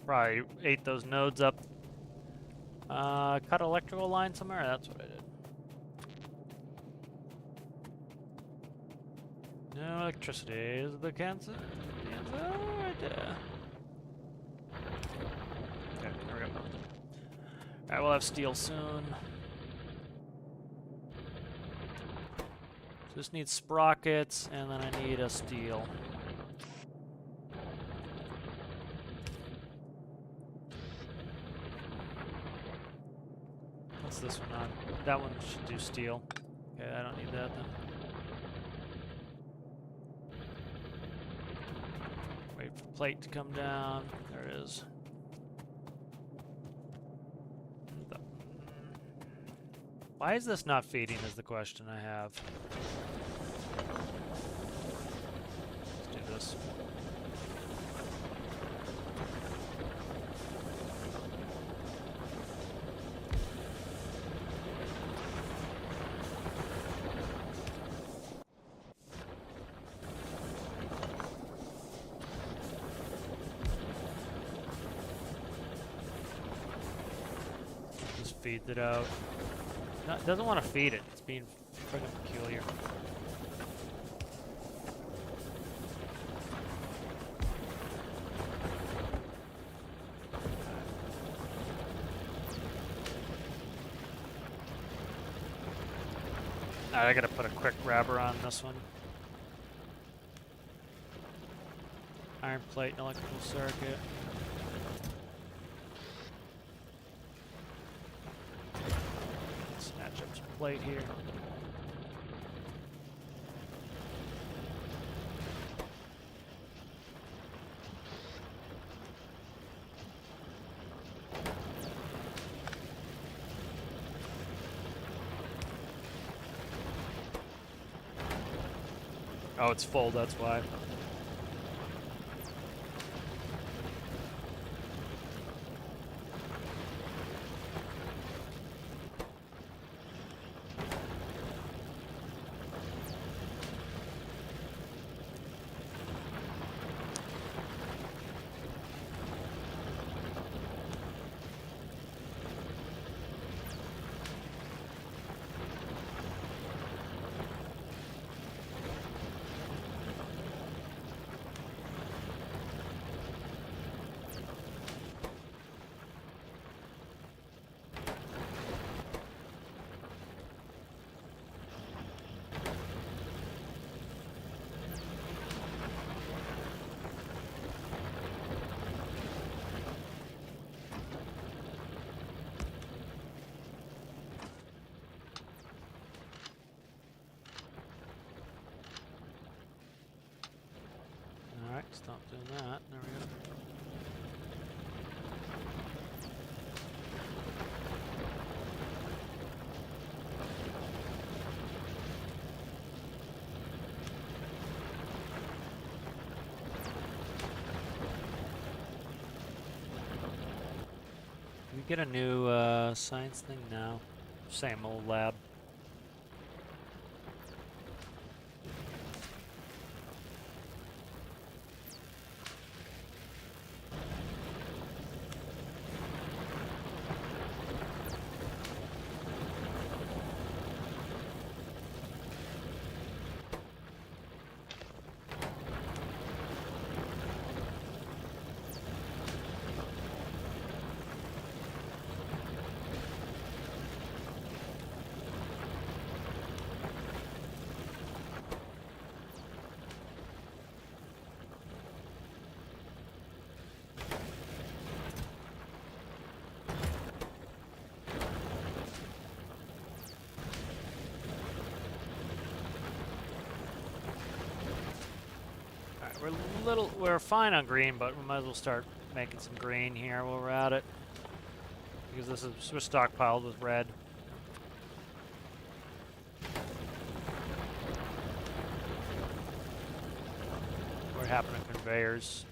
Probably ate those nodes up. Cut electrical line somewhere? That's what I did. No electricity is the cancer. Right there. Okay, there we go. Alright, we'll have steel soon. So this needs sprockets, and then I need a steel. What's this one on? That one should do steel. Okay, I don't need that then. Wait for plate to come down. There it is. Why is this not feeding is the question I have. Let's do this. Just feeds it out. No, it doesn't want to feed it. It's being freaking peculiar. Alright, I gotta put a quick grabber on this one. Iron plate and electrical circuit. Snatch up some plate here. Oh, it's full, that's why. Alright, stop doing that. There we go. Did we get a new science thing now? Same old lab. We're fine on green, but we might as well start making some green here while we're at it. Because we're stockpiled with red. What happened to conveyors?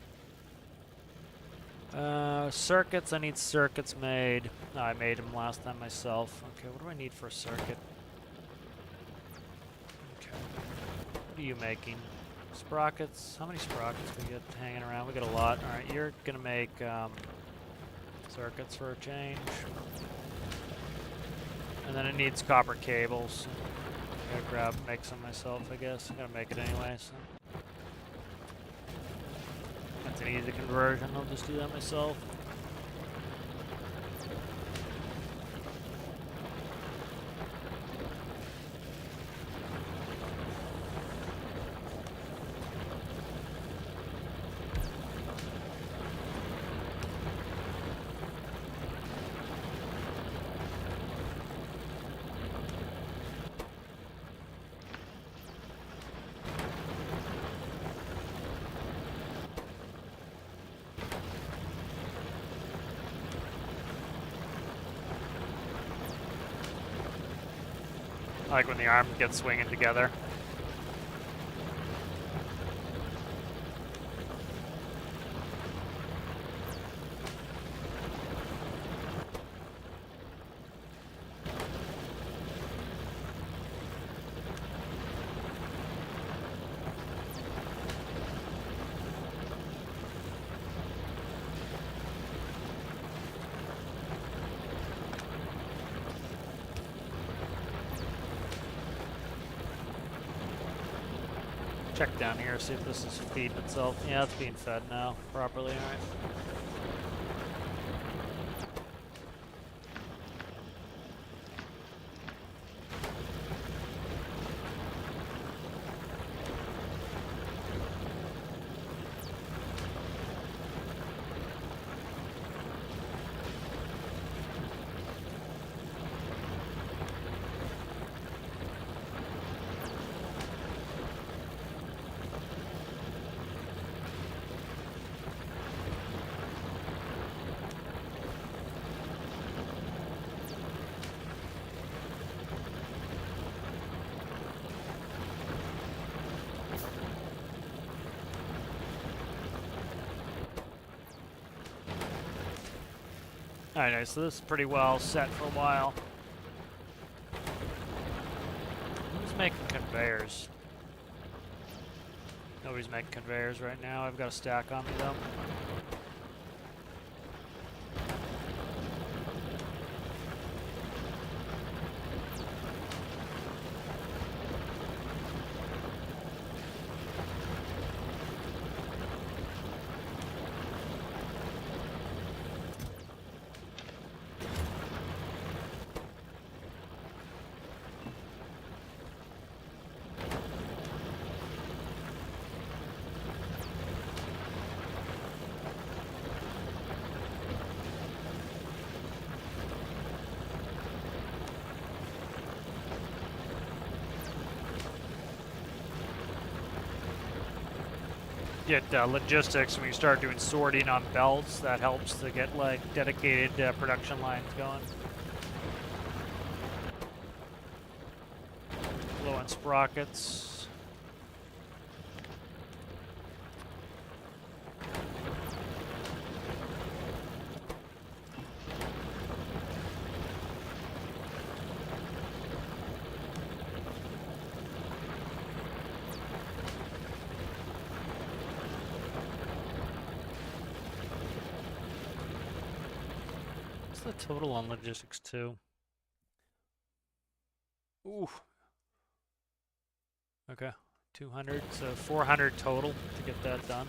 Circuits, I need circuits made. No, I made them last time myself. Okay, what do I need for a circuit? Okay. are you making? Sprockets. How many sprockets we get hanging around? We got a lot. All right, you're gonna make circuits for a change. And then it needs copper cables. I'm gonna make some myself, I guess. I'm gonna make it anyway, so. That's an easy conversion. I'll just do that myself. I like when the arm gets swinging together. Check down here, see if this is feeding itself. Yeah, it's being fed now properly, alright. Alright, so this is pretty well set for a while. Who's making conveyors? Nobody's making conveyors right now. I've got a stack on me though. Get logistics when you start doing sorting on belts. That helps to get like dedicated production lines going. Low on sprockets. The total on logistics too. Ooh. Okay, 200, so 400 total to get that done.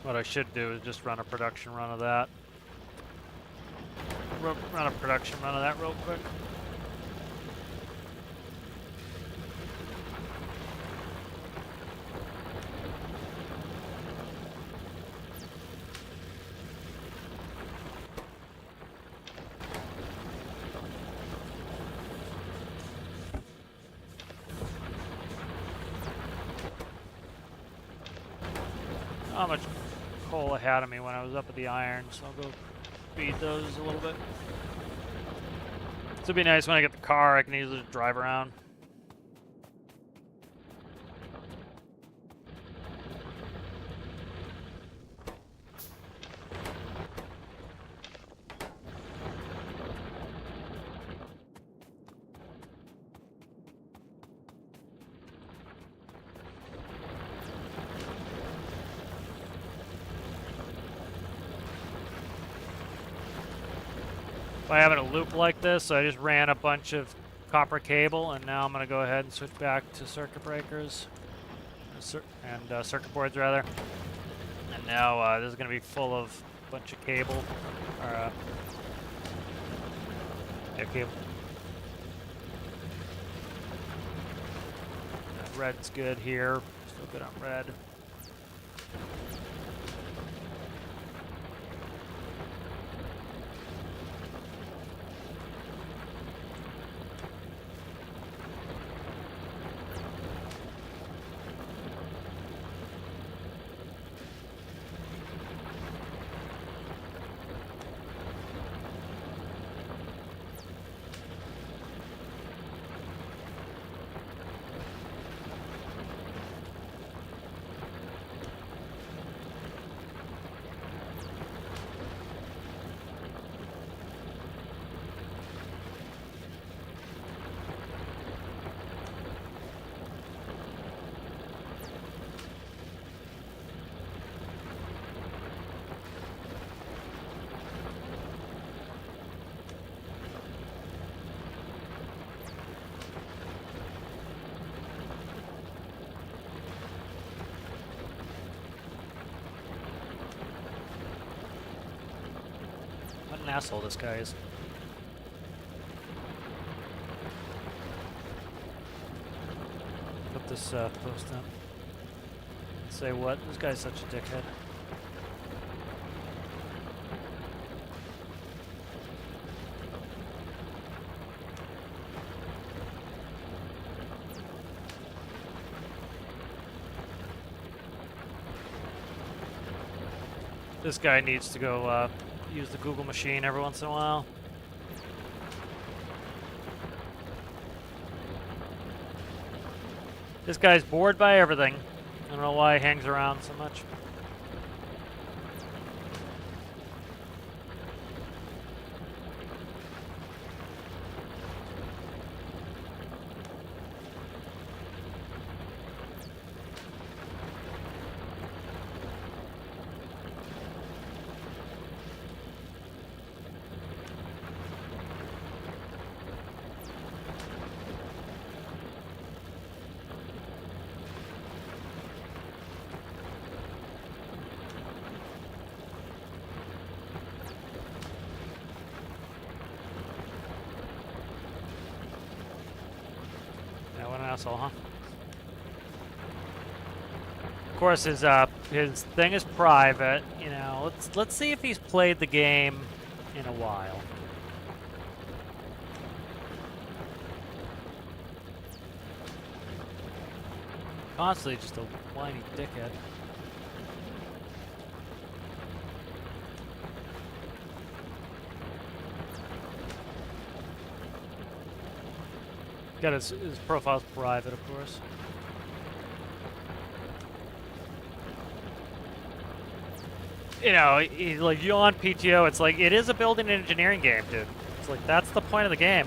What I should do is just run a production run of that. Run a production run of that real quick. How much coal I had on me when I was up at the iron, so I'll go feed those a little bit. This would be nice when I get the car, I can easily just drive around. By having a loop like this, so I just ran a bunch of copper cable, and now I'm going to go ahead and switch back to circuit breakers, and circuit boards rather. And now this is going to be full of a bunch of cable, or yeah, cable. Red's good here, still good on red. What an asshole this guy is. Put this post up. Say what? This guy's such a dickhead. This guy needs to go use the Google machine every once in a while. This guy's bored by everything. I don't know why he hangs around so much. Asshole, huh? Of course, his thing is private. You know, let's see if he's played the game in a while. Constantly just a whiny dickhead. Got his profile's private, of course. You know, like you on PTO, it's like it is a building and engineering game, dude. It's like that's the point of the game.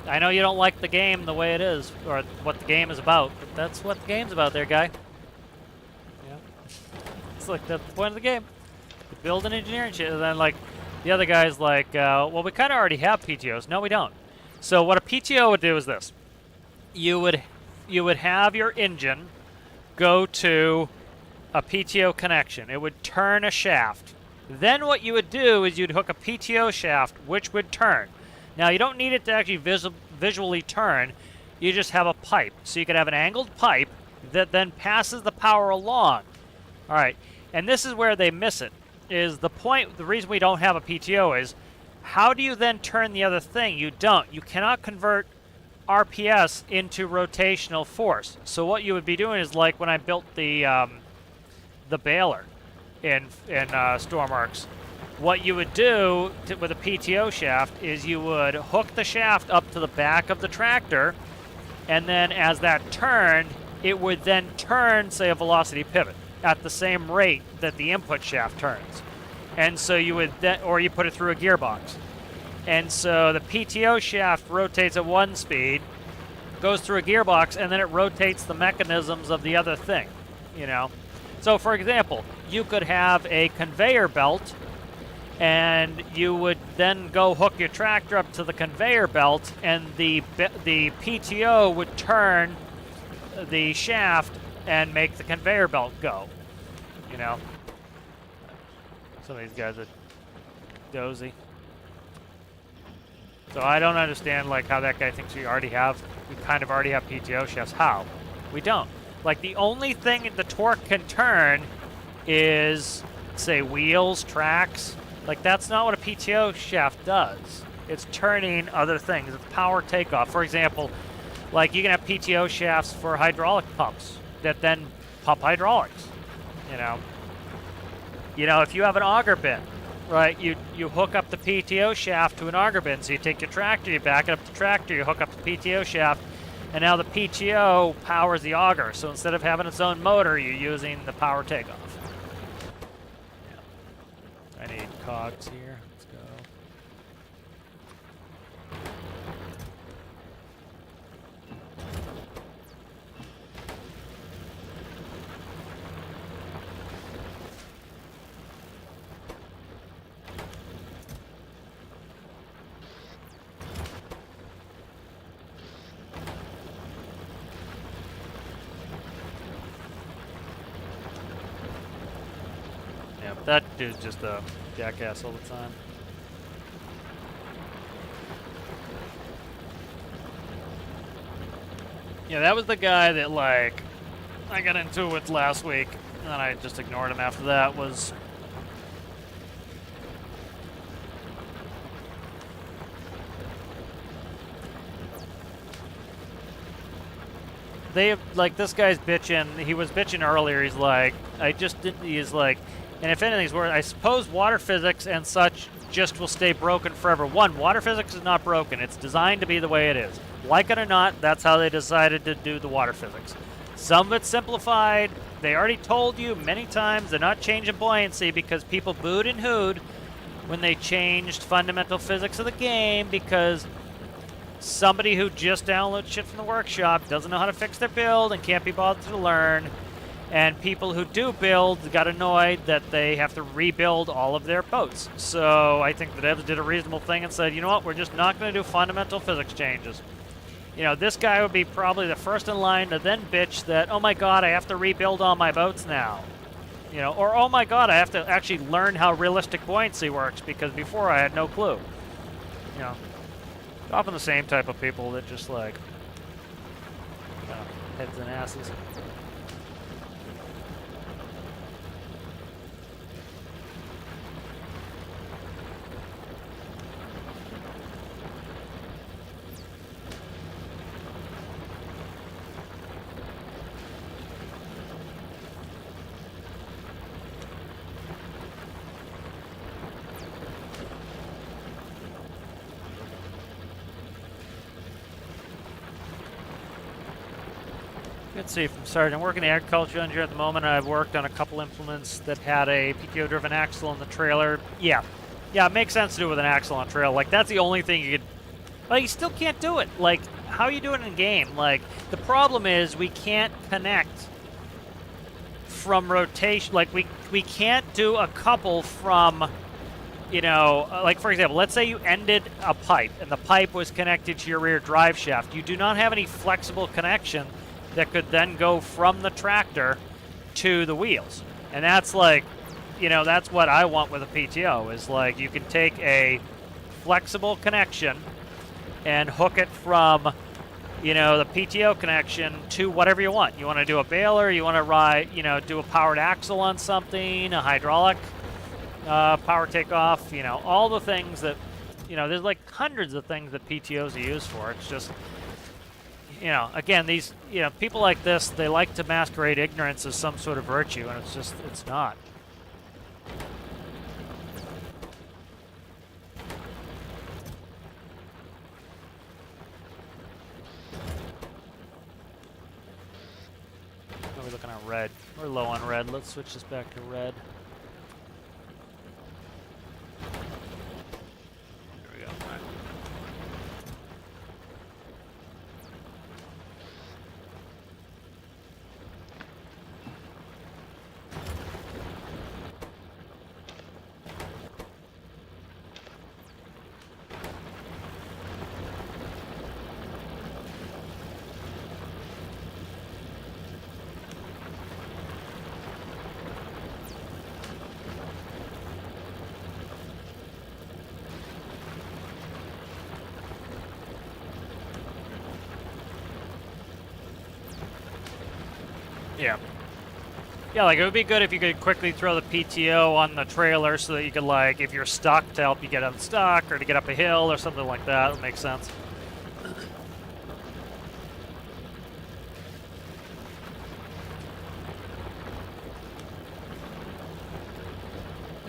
I know you don't like the game the way it is, or what the game is about, but that's what the game's about, there, guy. Yeah, it's like that's the point of the game. The build and engineering shit, and then like the other guy's like, well, we kind of already have PTOs. No, we don't. So what a PTO would do is this. You would have your engine go to a PTO connection. It would turn a shaft. Then what you would do is you'd hook a PTO shaft, which would turn. Now, you don't need it to actually visually turn. You just have a pipe. So you could have an angled pipe that then passes the power along. All right, and this is where they miss it, is the point, the reason we don't have a PTO is, how do you then turn the other thing? You don't. You cannot convert RPS into rotational force. So what you would be doing is like when I built the baler in Stormarks, what you would do with a PTO shaft is you would hook the shaft up to the back of the tractor, and then as that turned, it would then turn, say, a velocity pivot at the same rate that the input shaft turns. And so you would then, or you put it through a gearbox. And so the PTO shaft rotates at one speed, goes through a gearbox, and then it rotates the mechanisms of the other thing, you know? So for example, you could have a conveyor belt, and you would then go hook your tractor up to the conveyor belt, and the PTO would turn the shaft and make the conveyor belt go, you know? Some of these guys are dozy. So I don't understand like how that guy thinks we kind of already have PTO shafts. How? We don't. Like the only thing the torque can turn is, say, wheels, tracks. Like that's not what a PTO shaft does. It's turning other things. It's power takeoff. For example, like you can have PTO shafts for hydraulic pumps that then pump hydraulics, you know. You know, if you have an auger bin, right, you hook up the PTO shaft to an auger bin. So you take your tractor, you back it up the tractor, you hook up the PTO shaft, and now the PTO powers the auger. So instead of having its own motor, you're using the power takeoff. Yeah. I need cogs here. Let's go. That dude's just a jackass all the time. Yeah, that was the guy that, like, I got into it with last week, and then I just ignored him after that, was... like, this guy's bitching. He was bitching earlier. He's like, he's like, and if anything's worse, I suppose water physics and such just will stay broken forever. One, water physics is not broken. It's designed to be the way it is. Like it or not, that's how they decided to do the water physics. Some of it's simplified. They already told you many times they're not changing buoyancy because people booed and hooed when they changed fundamental physics of the game because somebody who just downloads shit from the workshop doesn't know how to fix their build and can't be bothered to learn. And people who do build got annoyed that they have to rebuild all of their boats. So I think the devs did a reasonable thing and said, you know what, we're just not going to do fundamental physics changes. You know, this guy would be probably the first in line to then bitch that, oh my god, I have to rebuild all my boats now. You know, or oh my god, I have to actually learn how realistic buoyancy works because before I had no clue. You know, often the same type of people that just like, you know, heads and asses. Let's see, from Sergeant. I'm working in the agriculture engineer at the moment, and I've worked on a couple implements that had a PTO-driven axle in the trailer. Yeah, it makes sense to do with an axle on trail. Like, that's the only thing you could... Like, you still can't do it. Like, how are you doing in game? Like, the problem is we can't connect from rotation. Like, we can't do a couple from, you know... like, for example, let's say you ended a pipe, and the pipe was connected to your rear drive shaft. You do not have any flexible connection that could then go from the tractor to the wheels. And that's like, you know, that's what I want with a PTO, is like you can take a flexible connection and hook it from, you know, the PTO connection to whatever you want. You want to do a baler, you want to ride, you know, do a powered axle on something, a hydraulic power takeoff, you know, all the things that, you know, there's like hundreds of things that PTOs are used for. It's just, you know, again, these, you know, people like this, they like to masquerade ignorance as some sort of virtue, and it's just, it's not. We're looking at red. We're low on red. Let's switch this back to red. There we go. All right. Yeah. Yeah, like it would be good if you could quickly throw the PTO on the trailer so that you could, like, if you're stuck, to help you get unstuck or to get up a hill or something like that. That makes sense.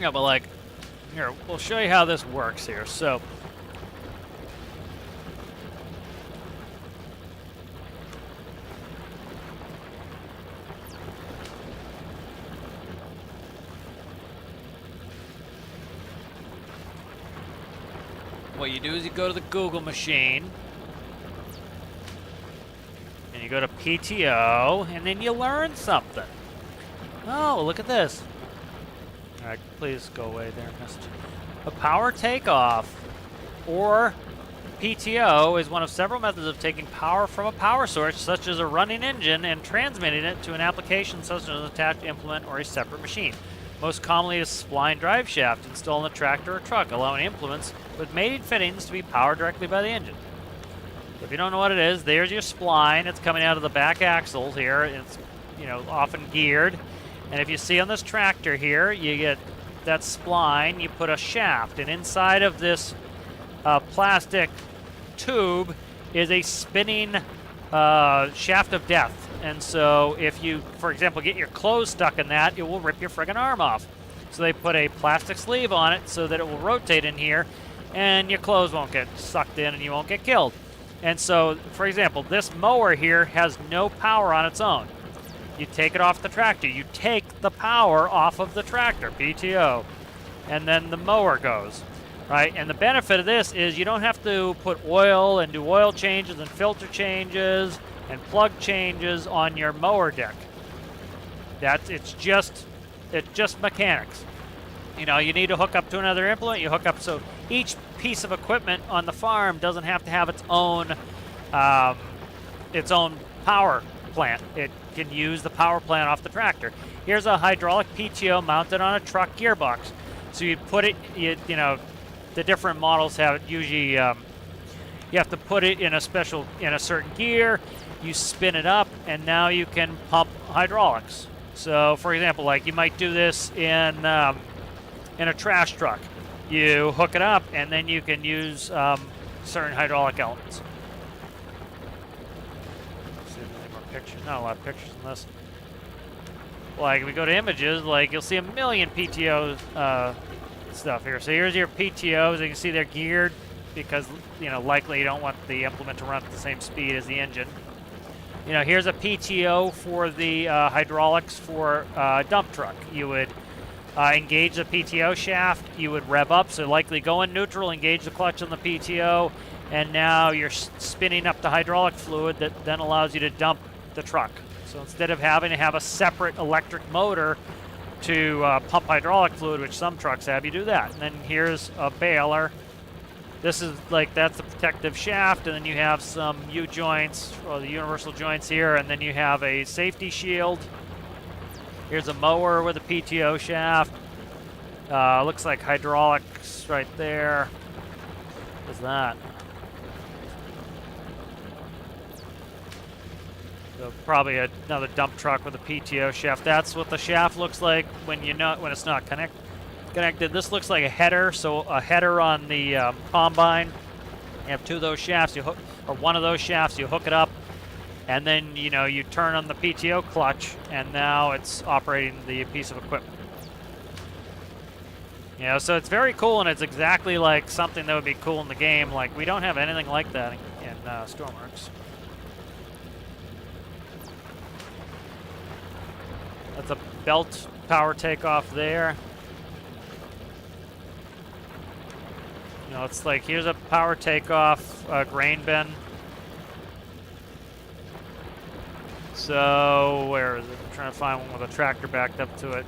Yeah, but like, here, we'll show you how this works here. So, what you do is you go to the Google machine, and you go to PTO, and then you learn something. Oh, look at this. All right, please go away there, message. A power takeoff, or PTO, is one of several methods of taking power from a power source, such as a running engine, and transmitting it to an application such as an attached implement or a separate machine. Most commonly, a spline drive shaft installed in a tractor or truck, allowing implements with mated fittings to be powered directly by the engine. So if you don't know what it is, there's your spline. It's coming out of the back axles here. It's, you know, often geared. And if you see on this tractor here, you get that spline, you put a shaft, and inside of this plastic tube is a spinning shaft of death. And so if you, for example, get your clothes stuck in that, it will rip your friggin' arm off. So they put a plastic sleeve on it so that it will rotate in here, and your clothes won't get sucked in and you won't get killed. And so, for example, this mower here has no power on its own. You take it off the tractor. You take the power off of the tractor, PTO, and then the mower goes, right? And the benefit of this is you don't have to put oil and do oil changes and filter changes and plug changes on your mower deck. It's just mechanics. You know, you need to hook up to another implement, you hook up, so each piece of equipment on the farm doesn't have to have its own power plant. It can use the power plant off the tractor. Here's a hydraulic PTO mounted on a truck gearbox. So you put it, you know, the different models have it usually, you have to put it in a certain gear, you spin it up, and now you can pump hydraulics. So for example, like you might do this in a trash truck. You hook it up, and then you can use certain hydraulic elements. See if there's any more pictures. Not a lot of pictures in this. Like if we go to images, like you'll see a million PTO stuff here. So here's your PTOs. You can see they're geared because, you know, likely you don't want the implement to run at the same speed as the engine. You know, here's a PTO for the hydraulics for a dump truck. You would engage the PTO shaft, you would rev up, so likely go in neutral, engage the clutch on the PTO, and now you're spinning up the hydraulic fluid that then allows you to dump the truck. So instead of having to have a separate electric motor to pump hydraulic fluid, which some trucks have, you do that. And then here's a baler. This is like, that's the protective shaft, and then you have some U-joints, or the universal joints here, and then you have a safety shield. Here's a mower with a PTO shaft. Looks like hydraulics right there. What's that? So probably another dump truck with a PTO shaft. That's what the shaft looks like when it's not connected. This looks like a header. So a header on the combine. You have two of those shafts. You hook, or one of those shafts. You hook it up, and then you turn on the PTO clutch, and now it's operating the piece of equipment. So it's very cool, and it's exactly like something that would be cool in the game. Like, we don't have anything like that in Stormworks. That's a belt power takeoff there. It's like, here's a power takeoff grain bin. So, where is it? I'm trying to find one with a tractor backed up to it.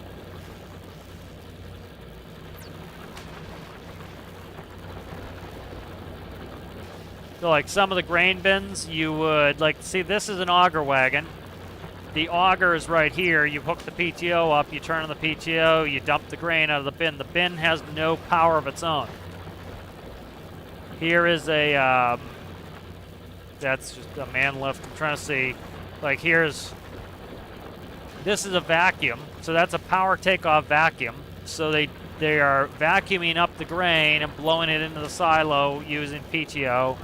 So, like, some of the grain bins, you would, like, see, this is an auger wagon. The auger is right here. You hook the PTO up, you turn on the PTO, you dump the grain out of the bin. The bin has no power of its own. Here is a, that's just a man lift. I'm trying to see, like, this is a vacuum. So that's a power takeoff vacuum. So they are vacuuming up the grain and blowing it into the silo using PTO.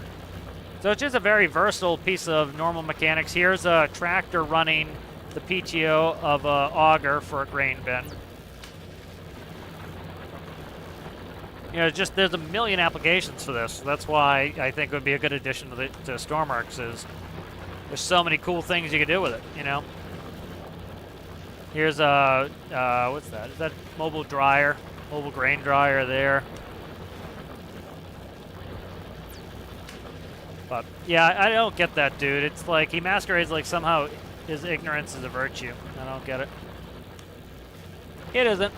So it's just a very versatile piece of normal mechanics. Here's a tractor running the PTO of an auger for a grain bin. There's a million applications for this. So that's why I think it would be a good addition to Stormworks. Is there's so many cool things you can do with it. Here's a what's that? Is that mobile dryer? Mobile grain dryer there. But yeah, I don't get that dude. It's like he masquerades like somehow his ignorance is a virtue. I don't get it. It isn't.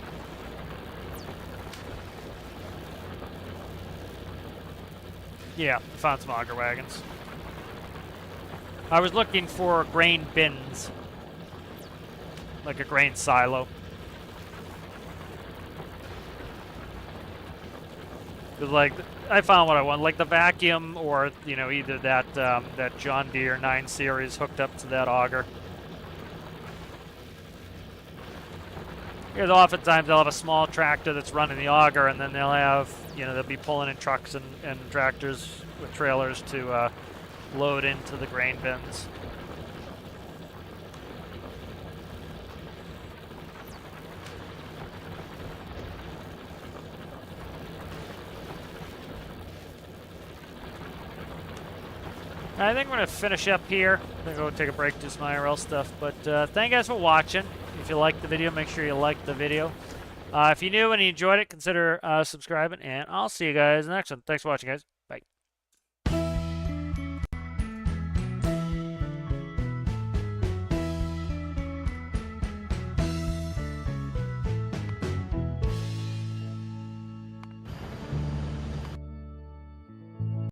Yeah, found some auger wagons. I was looking for grain bins. Like a grain silo. Cause like, I found what I want, like the vacuum or, either that John Deere 9 Series hooked up to that auger. Because oftentimes they'll have a small tractor that's running the auger, and then they'll have, they'll be pulling in trucks and tractors with trailers to load into the grain bins. I think we're going to finish up here. I'm going to go take a break, do some IRL stuff. But thank you guys for watching. If you liked the video, make sure you like the video. If you're new and you enjoyed it, consider subscribing. And I'll see you guys in the next one. Thanks for watching, guys.